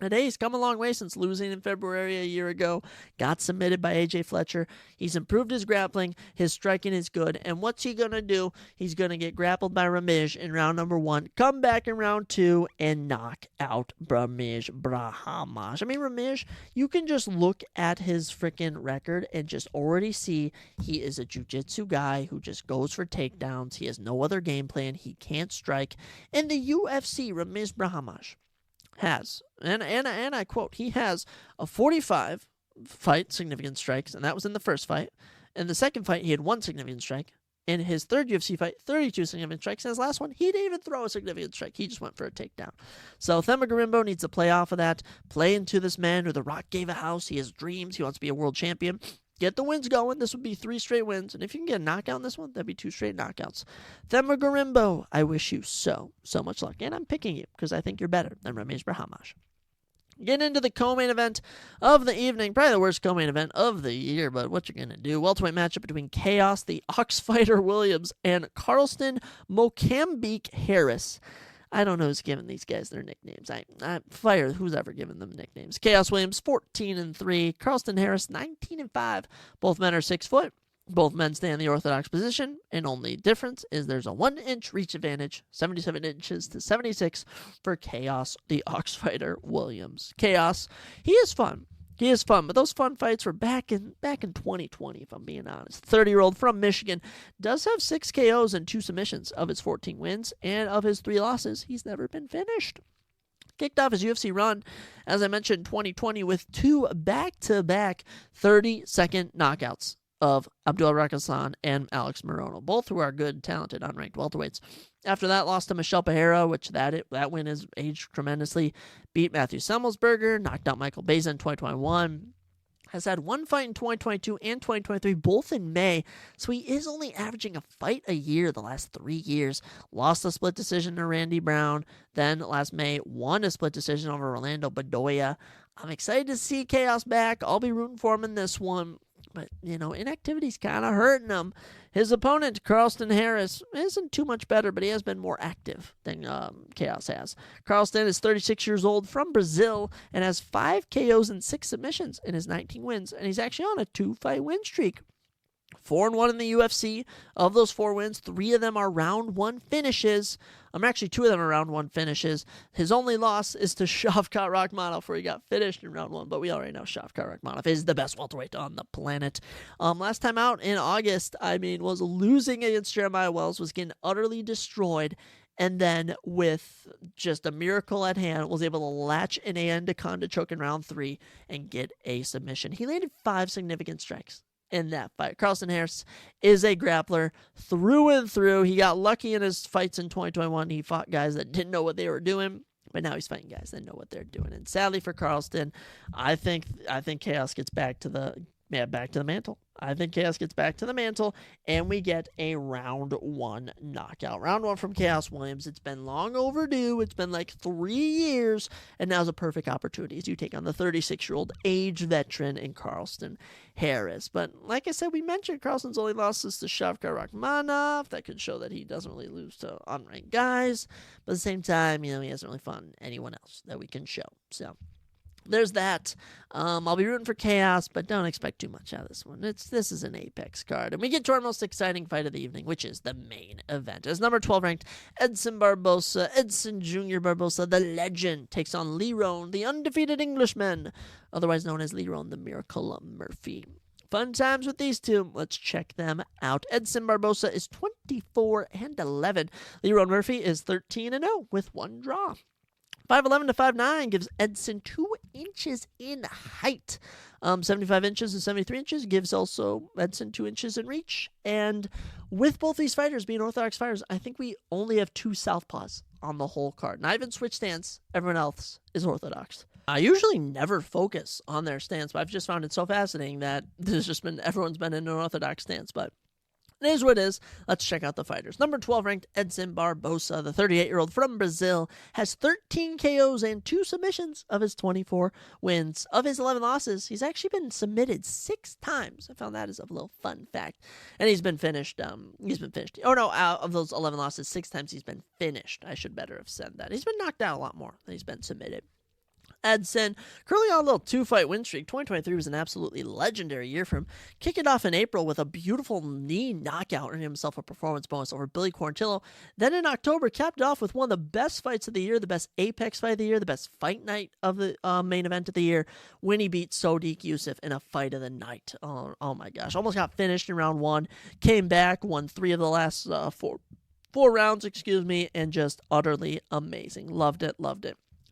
And hey, he's come a long way since losing in February a year ago. Got submitted by AJ Fletcher. He's improved his grappling. His striking is good. And what's he going to do? He's going to get grappled by Ramirez in round number 1, come back in round 2, and knock out Ramirez Brahamash. I mean, Ramirez, you can just look at his freaking record and just already see he is a jiu-jitsu guy who just goes for takedowns. He has no other game plan. He can't strike. In the UFC, Ramirez Brahamash has, and I quote, he has a 45 fight significant strikes, and that was in the first fight. In the second fight, he had 1 significant strike. In his third UFC fight, 32 significant strikes. In his last one, he didn't even throw a significant strike. He just went for a takedown. So Themba needs to play off of that, play into this man who The Rock gave a house. He has dreams. He wants to be a world champion. Get the wins going. This would be 3 straight wins. And if you can get a knockout in this one, that'd be 2 straight knockouts. Themba, I wish you so much luck. And I'm picking you because I think you're better than Ramirez Brahamash. Getting into the co-main event of the evening. Probably the worst co-main event of the year, but what you're going to do. Welterweight matchup between Chaos, the Ox Fighter Williams, and Carlston Mocambique Harris. I don't know who's giving these guys their nicknames. I fire who's ever given them nicknames. Chaos Williams, 14-3. Carlston Harris, 19-5. Both men are 6 foot. Both men stay in the orthodox position, and only difference is there's a 1-inch reach advantage, 77 inches to 76 for Chaos, the Ox Fighter Williams. Chaos, he is fun. He is fun, but those fun fights were back in 2020, if I'm being honest. 30-year-old from Michigan does have 6 KOs and 2 submissions of his 14 wins, and of his 3 losses, he's never been finished. Kicked off his UFC run, as I mentioned, 2020 with 2 back-to-back 30-second knockouts of Abdul Rakassan and Alex Morono, both who are good, talented, unranked welterweights. After that, lost to Michelle Pereira, which that win has aged tremendously. Beat Matthew Semmelsberger, knocked out Michael Beza in 2021. Has had 1 fight in 2022 and 2023, both in May, so he is only averaging a fight a year the last 3 years. Lost a split decision to Randy Brown, then last May won a split decision over Orlando Bedoya. I'm excited to see Chaos back. I'll be rooting for him in this one. But, inactivity's kind of hurting him. His opponent, Carlston Harris, isn't too much better, but he has been more active than Chaos has. Carlston is 36 years old, from Brazil, and has 5 KOs and 6 submissions in his 19 wins. And he's actually on a 2-fight win streak. 4-1 in the UFC. Of those 4 wins, 3 of them are round 1 finishes. Actually, 2 of them are round 1 finishes. His only loss is to Shavkat Rakhmonov, where he got finished in round 1, but we already know Shavkat Rakhmonov is the best welterweight on the planet. Last time out in August, was losing against Jeremiah Wells, was getting utterly destroyed, and then with just a miracle at hand, was able to latch an anaconda choke in round 3 and get a submission. He landed 5 significant strikes in that fight. Carlston Harris is a grappler through and through. He got lucky in his fights in 2021. He fought guys that didn't know what they were doing, but now he's fighting guys that know what they're doing. And sadly for Carlston, I think Chaos gets back to the mantle. I think Chaos gets back to the mantle, and we get a round 1 knockout. Round 1 from Chaos Williams. It's been long overdue. It's been like 3 years, and now's a perfect opportunity as you take on the 36-year-old age veteran in Carlston Harris. But like I said, we mentioned Carlston's only losses to Shavkat Rakhmonov. That could show that he doesn't really lose to unranked guys, but at the same time, he hasn't really fought anyone else that we can show. So there's that. I'll be rooting for Chaos, but don't expect too much out of this one. This is an Apex card. And we get to our most exciting fight of the evening, which is the main event. As number 12 ranked Edson Jr. Barbosa, the legend, takes on Lerone, the undefeated Englishman, otherwise known as Lerone the Miracle Murphy. Fun times with these two. Let's check them out. Edson Barbosa is 24-11. Lerone Murphy is 13-0 with 1 draw. 5'11 to 5'9 gives Edson 2 inches in height. 75 inches and 73 inches gives also Edson 2 inches in reach. And with both these fighters being orthodox fighters, I think we only have 2 southpaws on the whole card. Not even switch stance. Everyone else is orthodox. I usually never focus on their stance, but I've just found it so fascinating that everyone's been in an orthodox stance. But It is what it is. Let's check out the fighters. Number 12 ranked Edson Barbosa, the 38-year-old from Brazil, has 13 KOs and 2 submissions of his 24 wins. Of his 11 losses, he's actually been submitted 6 times. I found that as a little fun fact. And he's been finished. Oh, no, out of those 11 losses, 6 times he's been finished. I should better have said that. He's been knocked out a lot more than he's been submitted. Edson, currently on a little 2-fight win streak. 2023 was an absolutely legendary year for him. Kicked it off in April with a beautiful knee knockout, earning himself a performance bonus over Billy Quarantillo. Then in October, capped off with one of the best fights of the year, the best Apex fight of the year, the best fight night of the main event of the year, when he beat Sodiq Yusuff in a fight of the night. Oh my gosh. Almost got finished in round 1. Came back, won 3 of the last 4 rounds, and just utterly amazing. Loved it.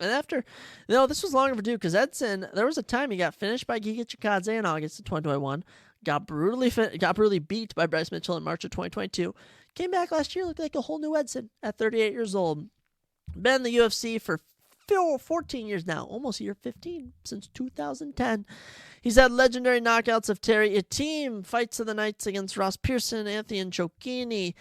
And after, this was long overdue because Edson, there was a time he got finished by Giga Chikadze in August of 2021, got brutally beat by Bryce Mitchell in March of 2022, came back last year, looked like a whole new Edson at 38 years old. Been in the UFC for 14 years now, almost year 15, since 2010. He's had legendary knockouts of Terry Etim, fights of the nights against Ross Pearson, Anthony Njokuani.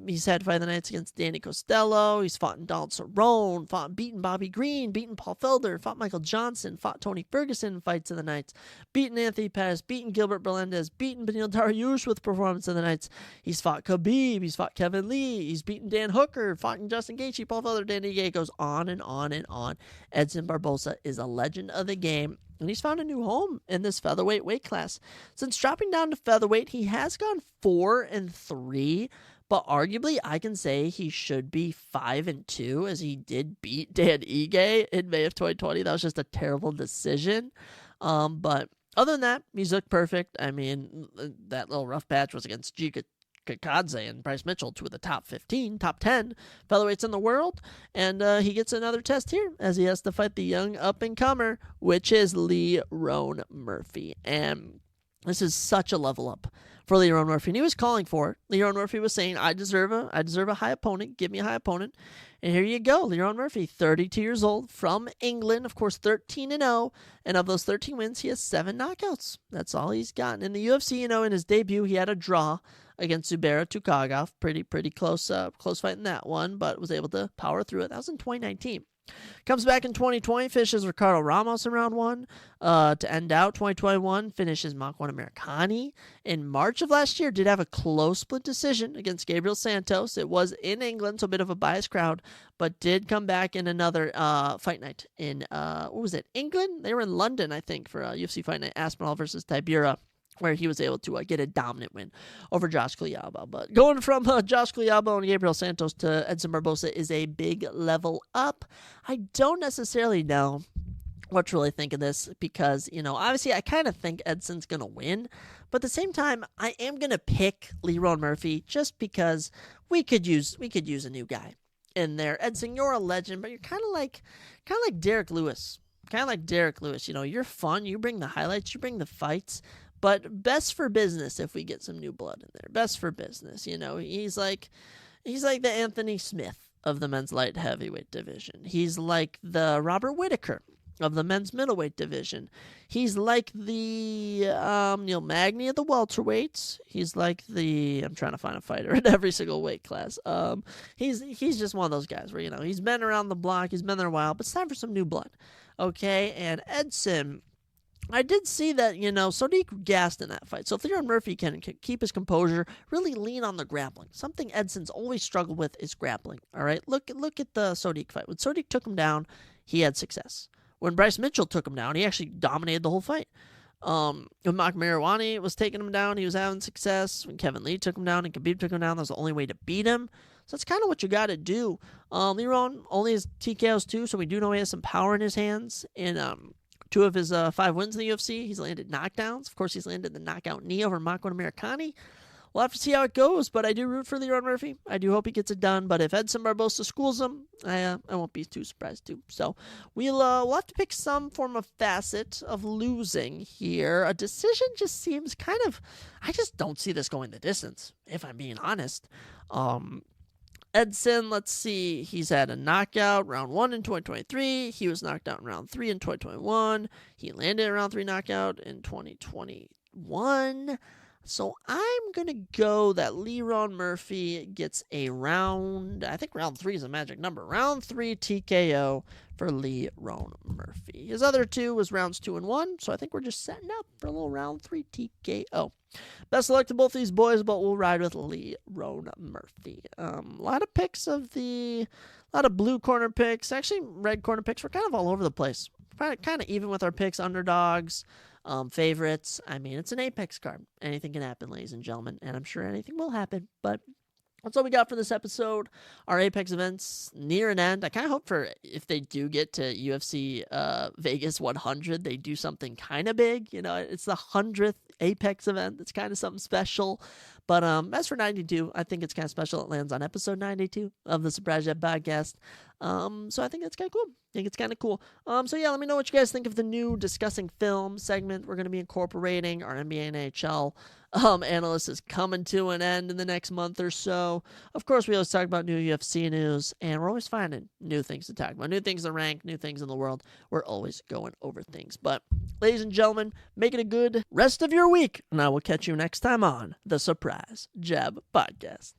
He's had fight of the nights against Danny Costello. He's fought in Donald Cerrone, beaten Bobby Green, beaten Paul Felder, fought Michael Johnson, fought Tony Ferguson in fights of the nights, beaten Anthony Pettis, beaten Gilbert Melendez, beaten Beneil Dariush with performance of the nights. He's fought Khabib, he's fought Kevin Lee, he's beaten Dan Hooker, fought Justin Gaethje, Paul Felder, Danny Gaethje, goes on and on and on. Edson Barbosa is a legend of the game, and he's found a new home in this featherweight weight class. Since dropping down to featherweight, he has gone 4-3, but arguably I can say he should be 5-2, as he did beat Dan Ige in May of 2020. That was just a terrible decision. But other than that, he's looked perfect. I mean, that little rough patch was against Giga Chikadze and Bryce Mitchell, 2 of the top 10 featherweights in the world. And he gets another test here as he has to fight the young up-and-comer, which is Lerone Murphy. And this is such a level up for Lerone Murphy. And he was calling for it. Lerone Murphy was saying, I deserve a high opponent. Give me a high opponent. And here you go. Lerone Murphy, 32 years old, from England, of course, 13-0. And of those 13 wins, he has 7 knockouts. That's all he's gotten. In the UFC, in his debut, he had a draw against Zubaira Tukhugov. Pretty close fight in that one, but was able to power through it. That was in 2019. Comes back in 2020, finishes Ricardo Ramos in round 1. To end out 2021, finishes Makwan Americani. In March of last year, did have a close split decision against Gabriel Santos. It was in England, so a bit of a biased crowd, but did come back in another fight night in, England? They were in London, I think, for UFC Fight Night, Aspinall versus Tibura, where he was able to get a dominant win over Josh Kuyaba. But going from Josh Kuyaba and Gabriel Santos to Edson Barbosa is a big level up. I don't necessarily know what to really think of this because, obviously I kind of think Edson's going to win. But at the same time, I am going to pick Lerone Murphy just because we could use a new guy in there. Edson, you're a legend, but you're kind of like Derek Lewis. You're fun. You bring the highlights. You bring the fights. But best for business if we get some new blood in there. Best for business, He's like the Anthony Smith of the men's light heavyweight division. He's like the Robert Whittaker of the men's middleweight division. He's like the Neil Magny of the welterweights. He's like I'm trying to find a fighter in every single weight class. He's just one of those guys where, he's been around the block. He's been there a while, but it's time for some new blood. Okay, and Edson, I did see that, Sodiq gassed in that fight. So if Lerone Murphy can keep his composure, really lean on the grappling. Something Edson's always struggled with is grappling. All right, look at the Sodiq fight. When Sodiq took him down, he had success. When Bryce Mitchell took him down, he actually dominated the whole fight. When Mak Mariwani was taking him down, he was having success. When Kevin Lee took him down and Khabib took him down, that was the only way to beat him. So that's kind of what you got to do. Lerone only has TKOs too, so we do know he has some power in his hands. And 2 of his 5 wins in the UFC, he's landed knockdowns. Of course, he's landed the knockout knee over Makwan Americani. We'll have to see how it goes, but I do root for Lerone Murphy. I do hope he gets it done, but if Edson Barbosa schools him, I won't be too surprised too. So we'll have to pick some form of facet of losing here. A decision just seems I just don't see this going the distance, if I'm being honest. Edson, let's see, he's had a knockout round 1 in 2023. He was knocked out in round 3 in 2021. He landed a round 3 knockout in 2021. So I'm going to go that Leron Murphy gets a round, I think round 3 is a magic number, round 3 TKO for Leron Murphy. His other 2 was rounds 2 and 1, so I think we're just setting up for a little round 3 TKO. Best of luck to both these boys, but we'll ride with Leron Murphy. A lot of blue corner picks, actually red corner picks. We're kind of all over the place. Kind of even with our picks, underdogs, favorites. I mean, it's an Apex card. Anything can happen, ladies and gentlemen, and I'm sure anything will happen, but that's all we got for this episode. Our Apex events near an end. I kind of hope for if they do get to UFC Vegas 100, they do something kind of big. You know, it's the 100th Apex event. It's kind of something special. But as for 92, I think it's kind of special. It lands on episode 92 of the Surprise Jet podcast. So I think that's kind of cool. I think it's kind of cool. So yeah, let me know what you guys think of the new discussing film segment we're going to be incorporating. Our NBA and NHL analyst is coming to an end in the next month or so. Of course, we always talk about new UFC news, and we're always finding new things to talk about, new things to rank, new things in the world. We're always going over things. But ladies and gentlemen, make it a good rest of your week, and I will catch you next time on the Surprise Jab Podcast.